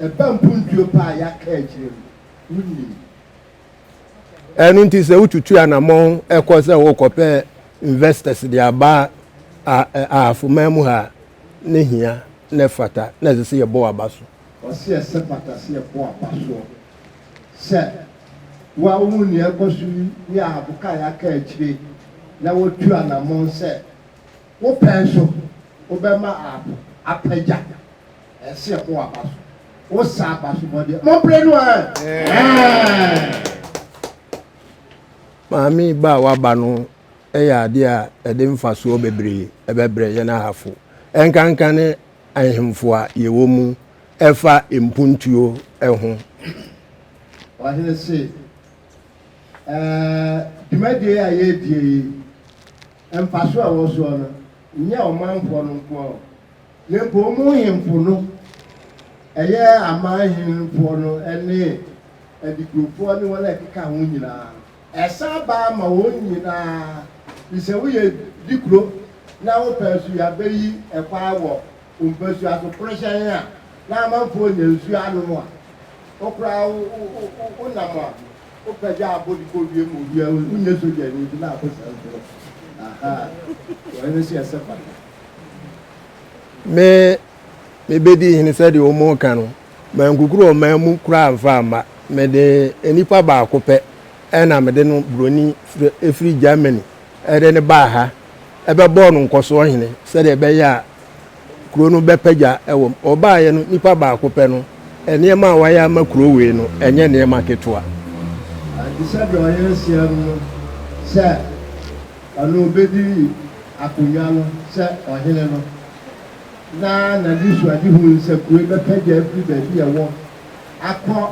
ɛba mpuntuo pa a yaka akyire mu wuni. ɛnu nti sɛ wotutu anamɔn ɛkɔ sɛ wɔkɔpɛ investors de aba afoma mu ha ne hia ne fata na ɛsɛ sɛ yɛbɔ aba so. ɔsi ɛsɛ pata sɛ yɛbɔ aba so sɛ wa wuni ɛkɔ so ne ahaboka yaka akyire na wotu anamɔn sɛ wopɛn so wobɛma apagya ɛsɛ yɛbɔ aba so wosa aba so bɔdeɛ mɔpere no maame ba a waba no ɛyɛ adeɛ a ɛde mfasoɔ bebree ɛbɛbrɛ yɛn ahafo ɛnkanka ne ahemfo a yɛwɔ mu ɛfa mpuntuo ɛho. ɔhene se dwumadie a yɛdie yi mfasoɔ a ɛwɔ soɔ no nyɛ ɔmanfoɔ no nko na mpo ɔmo hemfo no ɛyɛ amanhemfoɔ no ɛne adikurofoɔ ne wɔn a ɛkeka ho nyinaa ɛsa baa ma wɔn nyinaa sɛ woyɛ dikuro na wopɛ so yɛabɛyi ɛkwa wɔ mpɛsu asokorɔhyɛn a na amanfoɔ nya nsuo anom a wokora wonam a wopɛgya abɔdikɔ wie mu wia wonyɛ sogyani nti na akɔsa nsoro wɔne sɛ ɛsɛ pata mebɛdi hene sɛdeɛ ɔmo ka no mankukuru ɔman mu kura amfa ama mede nipa baako pɛ ɛna mede no buroni efiri Germany ɛde ne baa ha ɛbɛbɔɔ no nkɔsoɔ hene sɛdeɛ ɛbɛyɛ a kuro no bɛpɛgya ɛwɔ ɔbaayɛ no nipa baako pɛ no nneɛma a wayɛ ama kuro wei no ɛnyɛ nneɛma ketewa. adi sɛdeɛ ɔyɛ asia no sɛ ɔno obɛdi akonnwa no sɛ ɔhene no na nadi so adi hu sɛ kuro bɛpɛgya afiri baabi ɛwɔ akɔ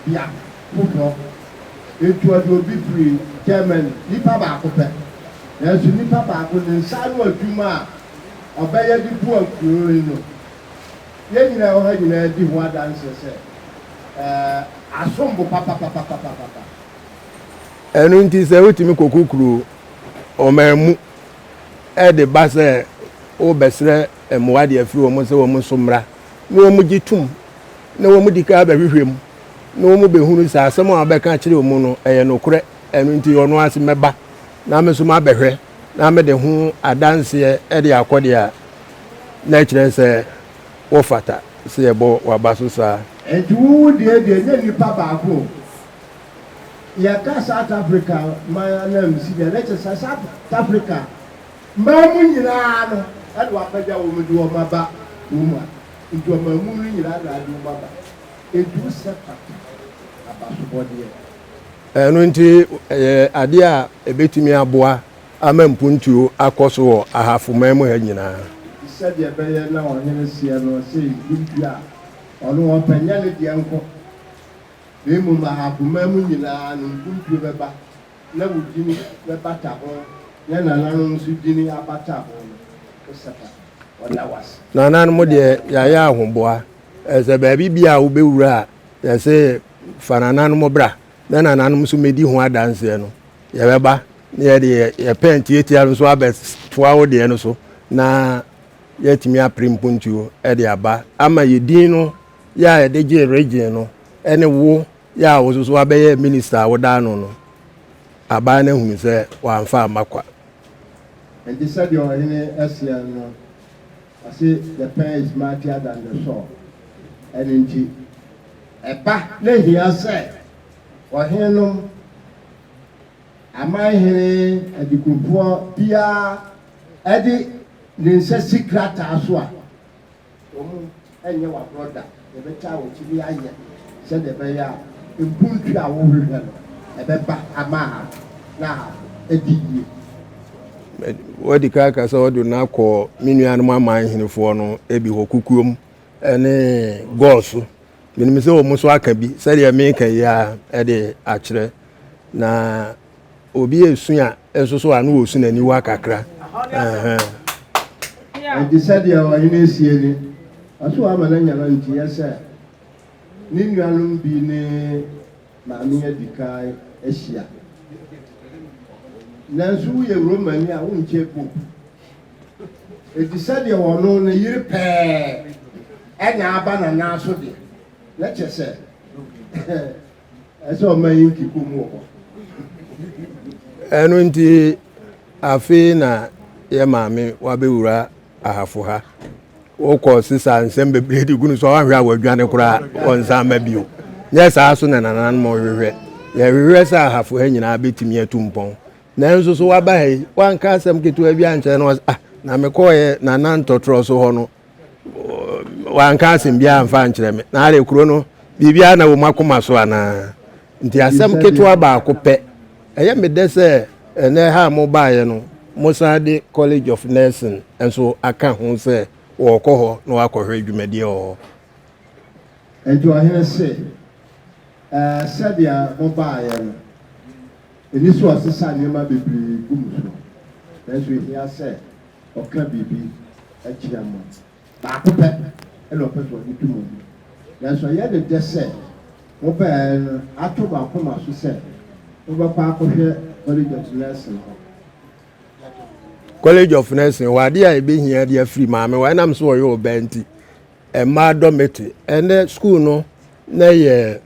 bia foforɔ etu ɔde obi firi Germany nipa baako pɛ nanso nipa baako ne nsa no adwuma a ɔbɛyɛ de bu akuro yi no yɛn nyinaa wɔ ha nyinaa di ho adanse sɛ asombo papapapapapa. ɛnu nti sɛ wotumi kokokuro ɔman mu ɛde ba sɛ wobɛsrɛ mmoa de afiri wɔn sɛ wɔn so mmra na wɔn gye tum na wɔn di ka bɛhwehwɛ mu na wɔn bɛhunu sɛ asɛm a wɔbɛka kyerɛ wɔn no ɛyɛ nokorɛ ɛnu nti ɔno ase mɛba na mɛ so mabɛhwɛ na mɛ de ho adanseɛ ɛde akɔdeɛ a na kyerɛ sɛ wɔfata sɛ yɛbɔ waba so saa. ɛnti wo deɛ nyɛ nipa baako yɛka South Africa maa na msi deɛ lɛkyɛ sɛ South Africa mmaa mu nyinaa no ɛde wapagya wɔn de wɔn aba wɔn mu a nti ɔman mu no nyinaa de ade wɔn aba nti wosɛ pata abasobɔdeɛ. ɛno nti ɛyɛ adeɛ a ɛbɛtumi aboa ama mpuntuo akɔ so wɔ ahafoman mu ha nyinaa. sɛdeɛ ɛbɛyɛ na ɔhene seɛ no sɛ mpuntuo a ɔno ɔpɛnyɛ ne deɛ nkɔ na mmom ahafoman mu nyinaa no mpuntuo bɛba na wo dini bɛbata ho na nananom nso dini abata ho no wosɛ pata ɔda wase. nananom deɛ yɛayɛ ahoboa ɛsɛ baabi bi a wobɛwura a yɛsɛ fa nananom bra na nananom nso mɛdi ho adanseɛ no yɛbɛba na yɛde yɛpɛ ntiatia no nso abɛtoa wo deɛ no so na yɛtumi apere mpuntuo ɛde aba ama yɛdin no yɛ a yɛde gye region no ɛne wo yɛ a wo so abɛyɛ minister a woda no no abaa no ahunu sɛ wɔamfa amakwa. nti sɛdeɛ ɔhene asia no ɔse the pen is mightier than the sword ɛne nti ɛba na hia sɛ ɔhene no amanhene adikurufoɔ biara ɛde ne nsa si krataa so a wɔn ɛnyɛ waborɔ da yɛbɛta a wɔkyiri ayɛ sɛdeɛ ɛbɛyɛ a mpuntu a wɔhwehwɛ no ɛbɛba ama ha na ha ɛdi yie. wadi kaka sɛ wɔde no akɔ me nuanom amanhenefoɔ no ebi hɔ kukuom ɛne gɔɔso menim sɛ wɔn nso aka bi sɛdeɛ meka yi a ɛde akyerɛ na obi esu a ɛso so ano wɔ su n'ani wa kakra. nti sɛdeɛ ɔhene esie ni ɔso ama na nyama nti yɛ sɛ ne nuanom bi ne maame adi kan ahyia nanso woyɛ romani a wonkyɛ po eti sɛdeɛ wɔno no yere pɛɛ ɛna aba na naaso de na kyɛ sɛ ɛsɛ ɔma yi nkiko mu wɔ hɔ ɛno nti afei na yɛ maame wabɛwura ahafo ha wokɔ sisa nsɛm bebree de gu no so ɔhwɛ a wadwane koraa ɔnsa ma bio nyɛ saa so na nananom ɔhwehwɛ yɛhwehwɛ sɛ ahafo ha nyinaa bɛtumi atu mpɔn nanso so waba ha yi wanka asɛm ketewa bi ankyerɛ no na mekɔɔyɛ nana ntɔtrɔ so hɔ no wanka asɛm biara mfa nkyerɛ me na ale kuro no biribiara na wɔ mu akoma so anaa nti asɛm ketewa baako pɛ ɛyɛ medɛ sɛ ɛnɛ ha mo baayɛ no mo san de college of nursing nso aka ho sɛ wɔkɔ hɔ na wakɔhwɛ dwumadie wɔ hɔ nti ɔhene se sɛdeɛ mo baayɛ no ɛni so ɔsesa nneɛma bebree gu mu so nanso ɛhia sɛ ɔka biribi akyia mo baako pɛ ɛna ɔpɛ sɛ ɔde to mu bi nanso ɛyɛ de dɛ sɛ mo baayɛ no ato baako ma so sɛ wobɛkɔ akɔhwɛ college of nursing hɔ college of nursing wɔ adeɛ a ɛbɛhia de afiri maame wɔ ɛnam so wɔyɛ ɔbaa nti ɛmmaa dɔmɛtri ɛnɛ school no na yɛ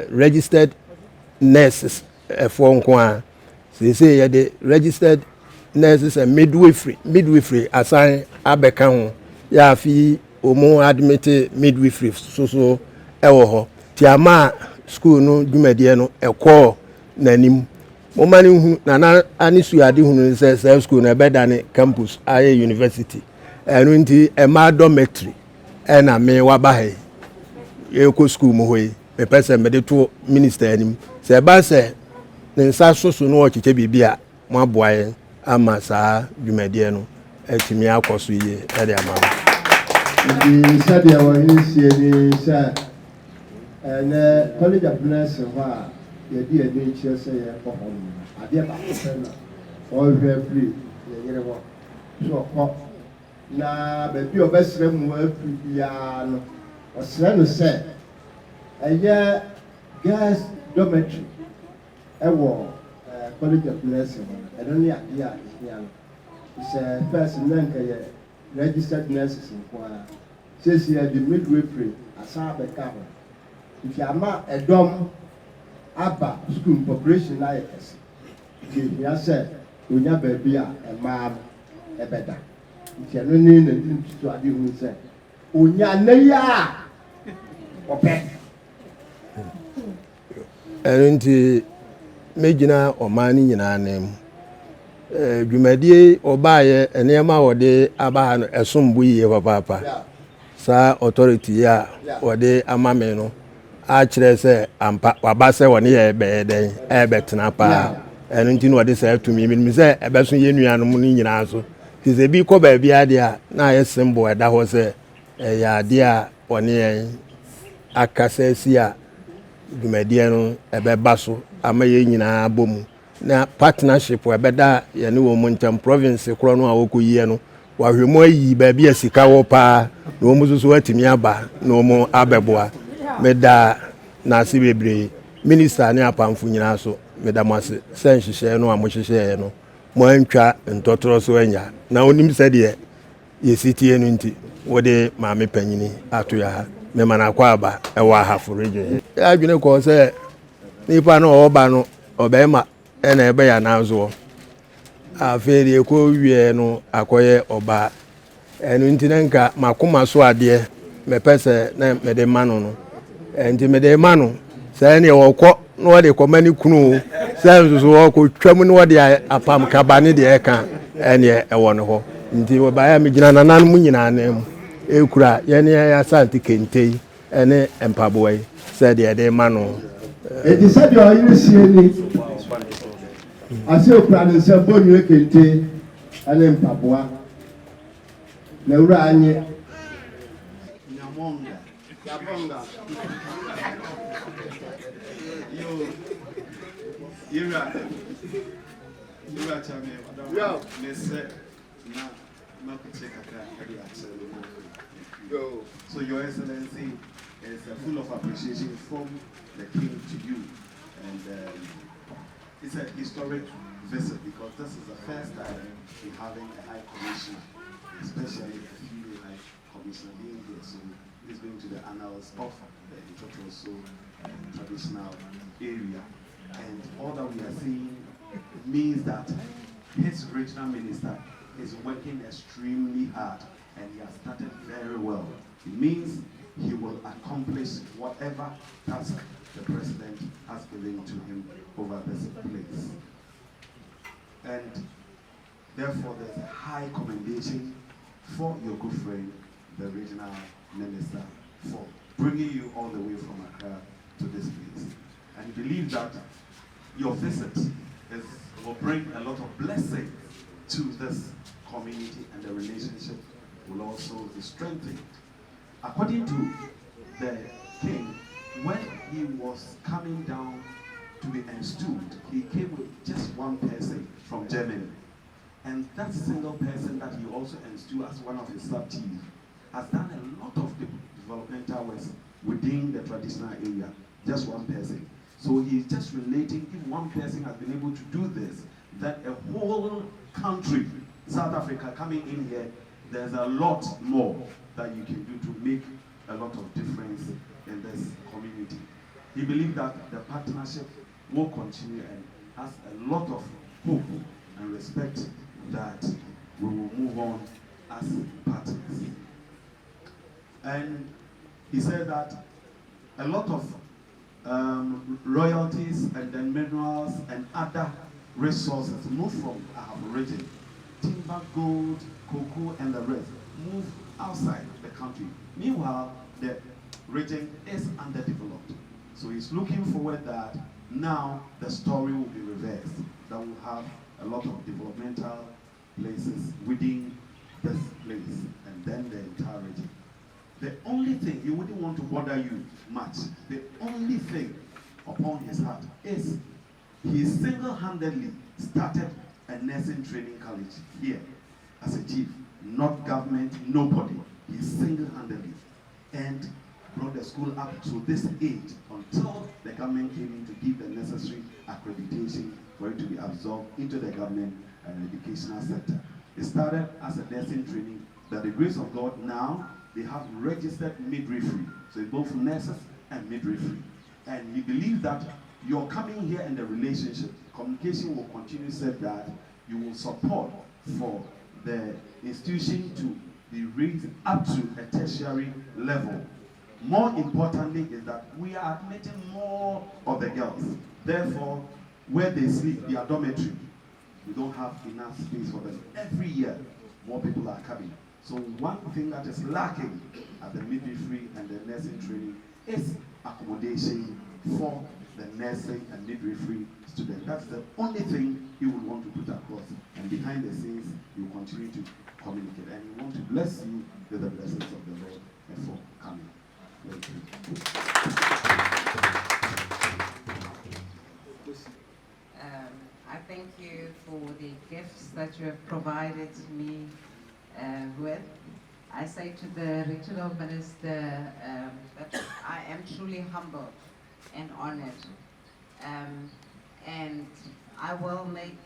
registered nurses ɛfoɔ nko a seesei yɛde registered nurses and midwifery asan abɛka ho yɛ afi ɔmo admit midwifery so ɛwɔ hɔ ti ama school no dwumadie no ɛkɔɔ n'anim moma ne hu nana ane suade hunu sɛ school no ɛbɛdane campus ayɛ university ɛno nti ɛma dormitory ɛna me waba ha yɛkɔ school mu hɔ yi mepɛ sɛ mede to minister anim sɛ ɛba sɛ ne nsa soso no wɔkyekyɛ biribi a mo aboa yɛn ama saa dwumadie no atumi akɔ so yie ɛde ama mo sɛdeɛ wɔyɛ sie ni sɛ ɛnɛ college of nursing hɔ a yɛdi yɛde nkyerɛ sɛ yɛkɔ hɔ no adeɛ baako pɛ na ɔhwɛ firi yɛyere hɔ so ɔkɔ na baabi a ɔbɛsrɛ mu afiri biara no ɔsrɛ no sɛ ɛyɛ girls dormitory ɛwɔ college of nursing hɔ ɛno ne adeɛ a ɛhia no sɛ first na nka yɛ registered nurses nko a sɛsi yɛde midwifery asan abɛka ho nti ama ɛdɔm aba school population na yɛ kɛse yɛhia sɛ onya baabi a ɛmaa no ɛbɛda nti ɛno ne na di ntutu ade hu sɛ onya ne yi a ɔpɛ ɛno nti megyina ɔman no nyinaa nam dwumadie ɔbaayɛ nneɛma a wɔde aba ha no ɛsom bo yie papaapa saa authority a wɔde ama me no akyerɛ sɛ ampa waba sɛ wɔne yɛ bɛyɛ dɛn ɛbɛtena paa ɛno nti na wɔde saa tumi menim sɛ ɛbɛso yɛ nuanom no nyinaa so nti sɛ bi kɔ baabi adeɛ a na ayɛ symbol ɛda hɔ sɛ ɛyɛ adeɛ a wɔne yɛn akasa si a dwumadie no ɛbɛba so ama yɛn nyinaa bɔ mu na partnership ɛbɛda yɛne wɔ mu ntam province korɔ no a wɔkɔ yie no wahwɛ mu ayi baabi a sika wɔ paa na wɔn nso so atumi aba na wɔn abɛboa meda n'ase bebree minister ne apamfo nyinaa so meda mo ase sɛ nhyehyɛ no a mo hyehyɛ no mo antwa ntɔtrɔ so anya na onim sɛ deɛ yɛsitie no nti wode maame panyini ato ya ha mema na akɔ aba ɛwɔ ahafo region adwene kɔ sɛ nipa no ɔba no ɔbɛma ɛna ɛbɛyɛ anansoɔ afei deɛ ɛkɔ wie no akɔyɛ ɔbaa ɛno nti na nka makoma so adeɛ mepɛ sɛ na mede ma no no nti mede ma no sɛ ne wɔkɔ na wɔde kɔma ne kunu sɛ nso wɔkɔ twam ne wɔde apam kaba ne deɛ ɛka ɛneɛ ɛwɔ no hɔ nti wɔbaeɛ a megyina nananom nyinaa nan mu ɛkura yɛne yɛ asante kentei ɛne mpaboa yi sɛdeɛ ɛde ma no ɛti sɛdeɛ ɔyere sie ni ase okura ne nsa bɔ nwere kente ɛne mpaboa na wura anye nyamonga Ira chame madam nese na makuche kaka kadi atselo. So your excellency is full of appreciation from the king to you. And it's a historic visit because this is the first time we're having a high commissioner, especially a female high commissioner being here. So he's going to the annals of the Ntotrosomanhene traditional area. And all that we are seeing means that his regional minister is working extremely hard and he has started very well. It means he will accomplish whatever task the president has given to him over this place. And therefore there's a high commendation for your good friend, the regional minister, for bringing you all the way from Accra to this place. And believe that your visit will bring a lot of blessing to this community, and the relationship will also be strengthened. According to the king, when he was coming down to be installed, he came with just one person from Germany. And that single person that he also installed as one of his sub-chiefs has done a lot of developmental work within the traditional area. Just one person. So he's just relating, if one person has been able to do this, that a whole country, South Africa, coming in here, there's a lot more that you can do to make a lot of difference in this community. He believes that the partnership will continue and has a lot of hope and respect that we will move on as partners. And he said that a lot of royalties and then minerals and other resources move from our region. Timber, gold, cocoa, and the rest move outside the country. Meanwhile, the region is underdeveloped. So he's looking forward that now the story will be reversed. That will have a lot of developmental places within this place and then the entire region. The only thing, he wouldn't want to bother you much. The only thing upon his heart is he single-handedly started a nursing training college here as a chief. Not government, nobody. He single-handedly. And brought the school up to this age until the government came in to give the necessary accreditation for it to be absorbed into the government and educational sector. It started as a nursing training. By the grace of God, now they have registered midwifery. So it's both nurses and midwifery. And he believes that you're coming here in the relationship, communication will continue so that you will support for the institution to be raised up to a tertiary level. More importantly is that we are admitting more of the girls. Therefore, where they sleep, their dormitory, we don't have enough space for them. Every year, more people are coming. So one thing that is lacking at the midwifery and the nursing training is accommodation for the nursing and midwifery students. That's the only thing he would want to put across. And behind the scenes, you continue to communicate. And we want to bless you with the blessings of the Lord and for coming. Thank you. I thank you for the gifts that you have provided me with. I say to the regional minister that I am truly humbled and honored. And I will make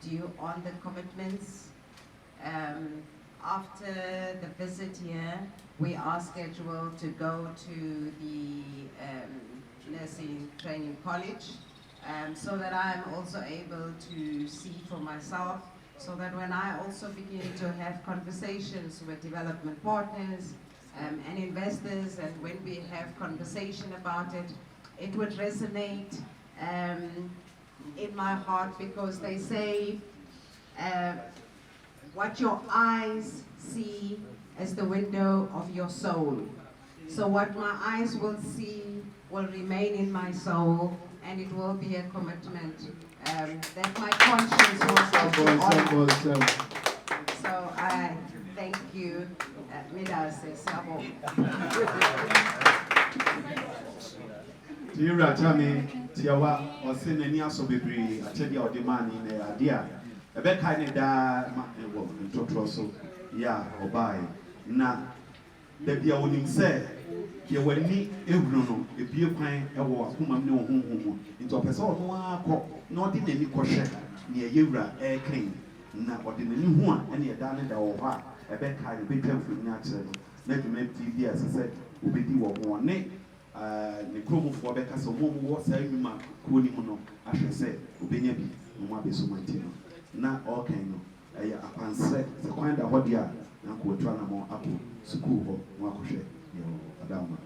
due on the commitments. After the visit here, we are scheduled to go to the nursing training college so that I am also able to see for myself, so that when I also begin to have conversations with development partners and investors, and when we have conversation about it, it would resonate in my heart, because they say what your eyes see is the window of your soul. So what my eyes will see will remain in my soul, and it will be a commitment that my conscience will honor. So I thank you, Midase Sabo. Tira Chame, Tiawa, or Senania Sobibri, Achedia or Demani, the idea. A beck I need that Ntotroso, ya, or buy. Na, There be a winning say, here when me, Ebruno, a beer pine, a war, whom I'm no home, into a person, not in any question, near Yura, air clean, not what in the new one, any a darling or what, a bed kind of better for natural. Let me make TV, as I said, will be one name. The Chrome for Becca, so more was saying, Mark, Kunimono, I shall say, Ubenabi, Mabi Sumantino. Not all kind of a panslet, the kind of what they are, and could run more apple, school, Marcoshe, Adama.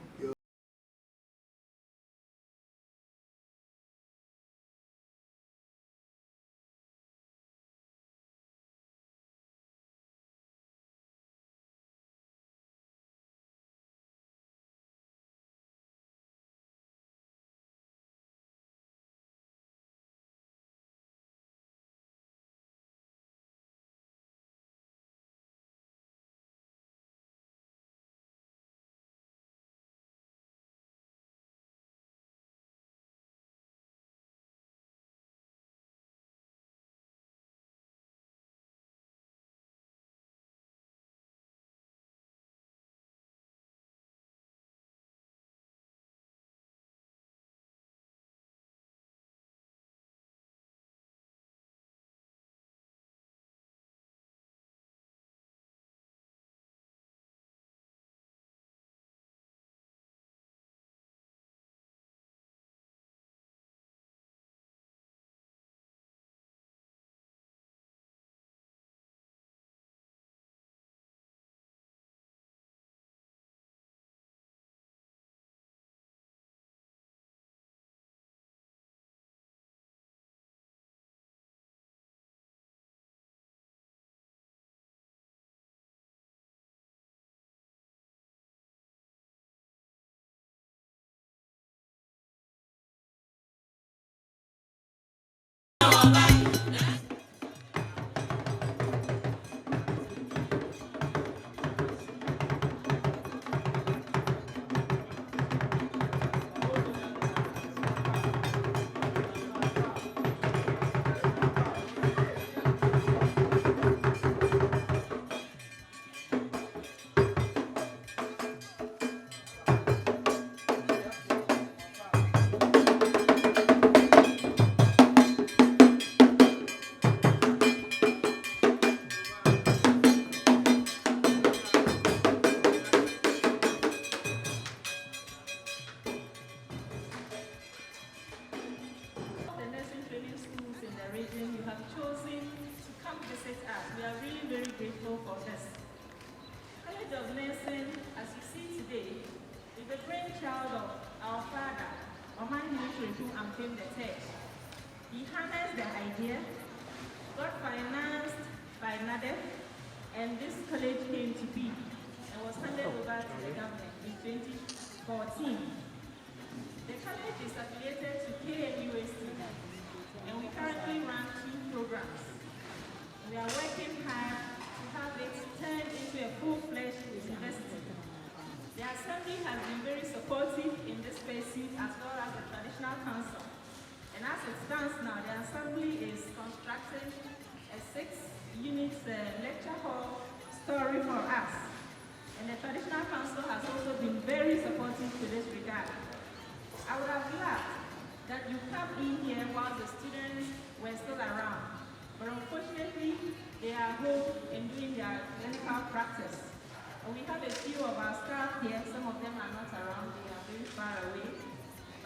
for this. College of Nursing, as you see today, is the brainchild of our father, Kyireku Ampem III. He harnessed the idea, got financed by NADEF, and this college came to be and was handed over to the government in 2014. The college is affiliated to Kyireku, and we currently run 2 programs. We are working hard to have it turned into a full-fledged university. The Assembly has been very supportive in this pursuit, as well as the Traditional Council. And as it stands now, the Assembly is constructing a 6-unit lecture hall story for us. And the Traditional Council has also been very supportive to this regard. I would have loved that you come in here while the students were still around. But unfortunately, they are home and doing their clinical practice. And we have a few of our staff here. Some of them are not around. They are very far away.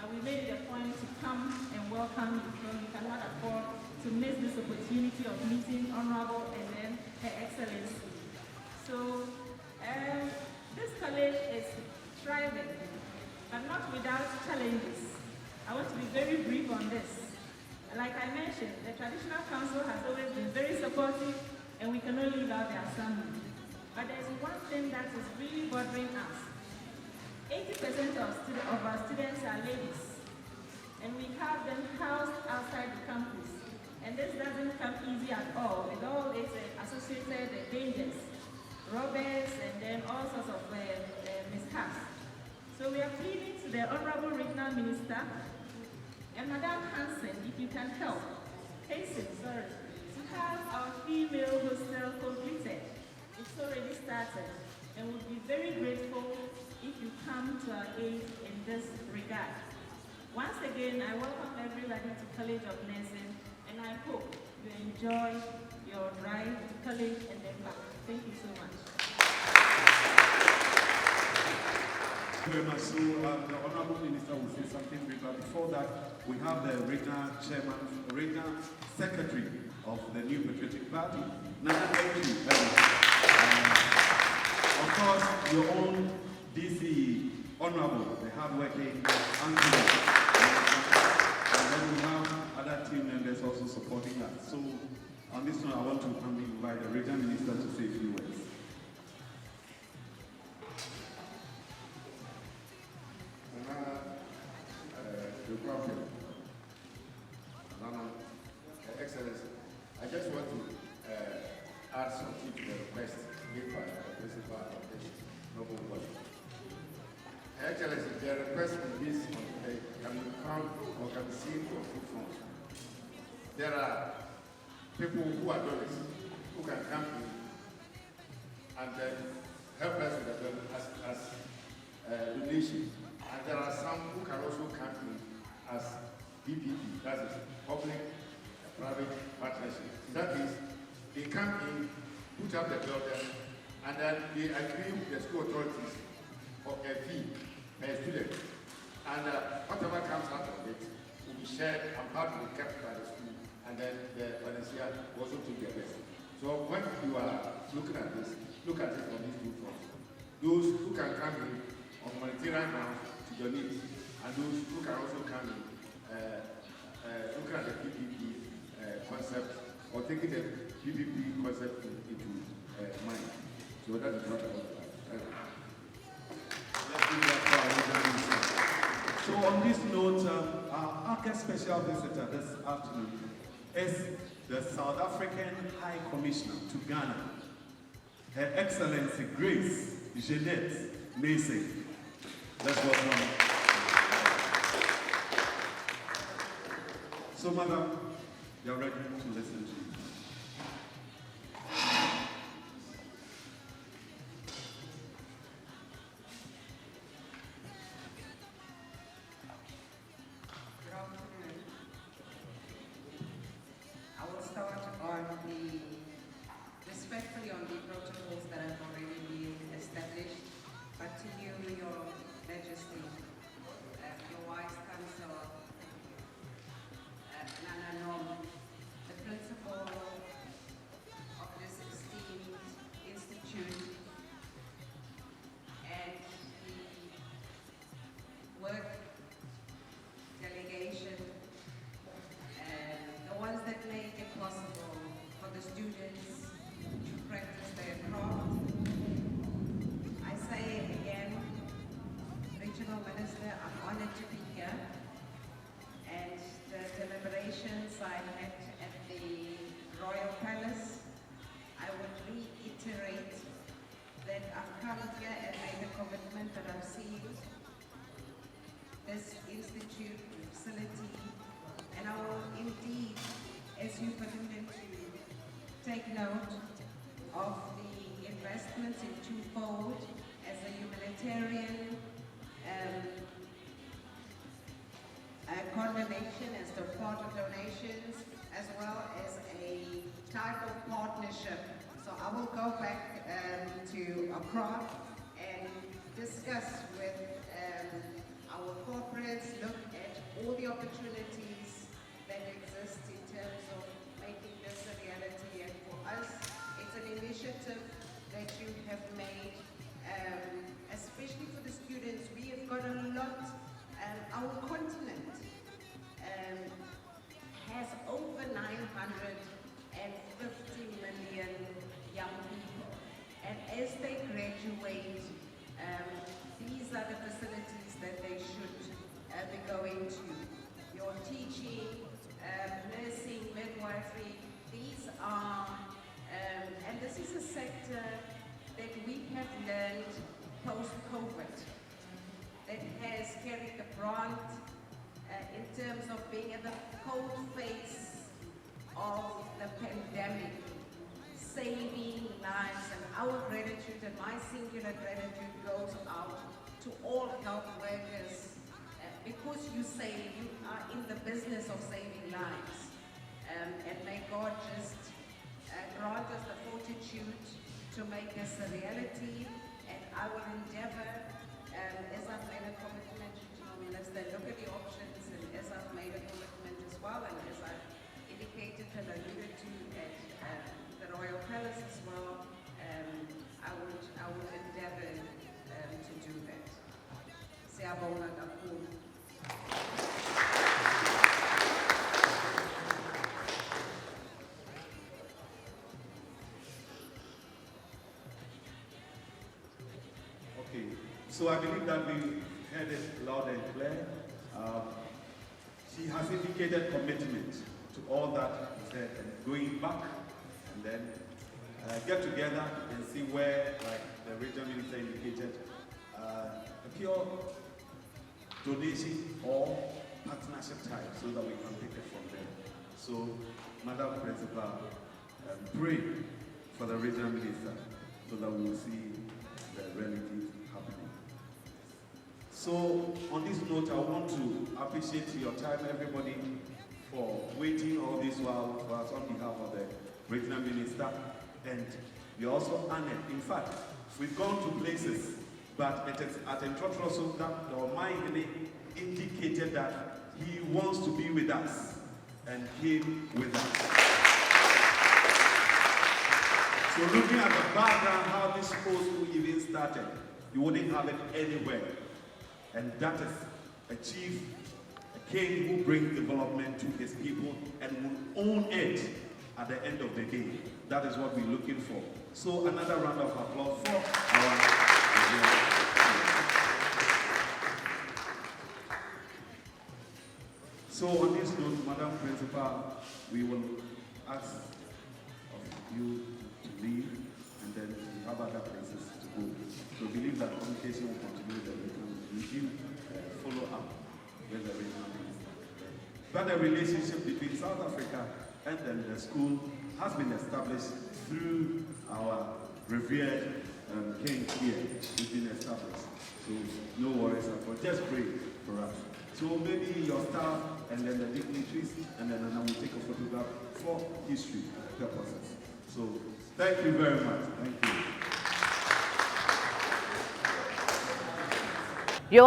But we made it a point to come and welcome you because we cannot afford to miss this opportunity of meeting Honorable and then Her Excellency. So this college is thriving, but not without challenges. I want to be very brief on this. Like I mentioned, the Traditional Council has always been very supportive, and we cannot leave out the Assembly. But there's one thing that is really bothering us. 80% of our students are ladies, and we have them housed outside the campus. And this doesn't come easy at all, with all its associated dangers, robbers, and then all sorts of mishaps. So we are pleading to the Honorable Regional Minister and Madam Hansen, if you can help, to have our female hostel completed. It's already started. and would be very grateful if you come to our aid in this regard. Once again, I welcome everybody to College of Nursing, and I hope you enjoy your drive to college and then back. Thank you so much. Thank you very much. So the Honorable Minister will say something brief, but before that, we have the regional chairman, regional secretary of the New Patriotic Party, Nana. Thank you very much. Of course, your own DC Honorable, the hardworking Ampem, and then we have other team members also supporting us. So on this one, I want to invite the regional minister to say a few words. Excellency, I just want to add something to the request made by the principal of this noble body. Excellency, the request is can be found or can be seen on two fronts. There are people who are donors who can come in and then help us with the donor as donation. And there are some who can also come in as PPP, that is public-private partnership. That is, they come in, put up the building, and then they agree with the school authorities for a fee per student. And whatever comes out of it will be shared and part will be kept by the school, and then the financier also take the rest. So when you are looking at this, look at it from these two fronts. Those who can come in on humanitarian grounds to donate, and those who can also come in looking at the PPP concept or taking the PPP concept into mind. So that is what I want to add. Let's do that for our regional minister. So on this note, our ACA special visitor this afternoon is the South African High Commissioner to Ghana, Her Excellency Grace Jeanette Mason. Let's welcome. So, Madam, you're ready to listen to you. Good afternoon. I will start respectfully on the protocols that have already been established, but to you, Your Majesty, your wise counsel, Nana Nom, the principal of this esteemed institute, and the work delegation, the ones that make it possible for the students to practice their craft. I say it again, Regional Minister, I'm honored to be here. And the deliberations I had at the Royal Palace, I would reiterate that I've come here and made a commitment that I've seen this institute facility, and I will indeed, as you've alluded to, take note of the investments in twofold as a humanitarian condonation as the part of donations, as well as a type of partnership. So I will go back to Accra and discuss with our corporates, look at all the opportunities that exist in terms of making this a reality. And for us, it's an initiative that you have made, especially for the students. We have got a lot, our continent has over 950 million young people. And as they graduate, these are the facilities that they should be going to. Your teaching, nursing, midwifery, these are, and this is a sector that we have learned post-COVID that has carried the brunt in terms of being at the cold face of the pandemic. saving lives, and our gratitude and my singular gratitude goes out to all health workers because you say you are in the business of saving lives. And may God just grant us the fortitude to make this a reality. And I will endeavor, as I've made a commitment to the Minister, look at the options, and as I've made a commitment as well, and as I've indicated and alluded to at the Royal Palace as well, I would endeavor to do that. Siyabonga kakhulu. Okay, so I believe that we heard it loud and clear. She has indicated commitment to all that he said, and going back and then get together and see where, like the regional minister indicated, a pure donation or partnership type so that we can take it from there. So, Madam Principal, pray for the regional minister so that we will see the reality happening. So, on this note, I want to appreciate your time, everybody, for waiting all this while for us on behalf of the regional minister. And we also honored. In fact, we've gone to places, but it is at Ntotrosomanhene that the Almighty indicated that he wants to be with us and came with us. So looking at the background, how this whole school even started, you wouldn't have it anywhere. And that is a chief, a king who brings development to his people and will own it at the end of the day. That is what we're looking for. So another round of applause for our So on this note, Madam Principal, we will ask of you to leave and then we have other places to go. So believe that communication will continue, that we can review, follow up with the regional minister. But the relationship between South Africa and then the school has been established through our revered king here. It's been established. So no worries at all. Just pray for us. So maybe your staff and then the dignitaries, and then I will take a photograph for history purposes. So thank you very much. Thank you. Yo,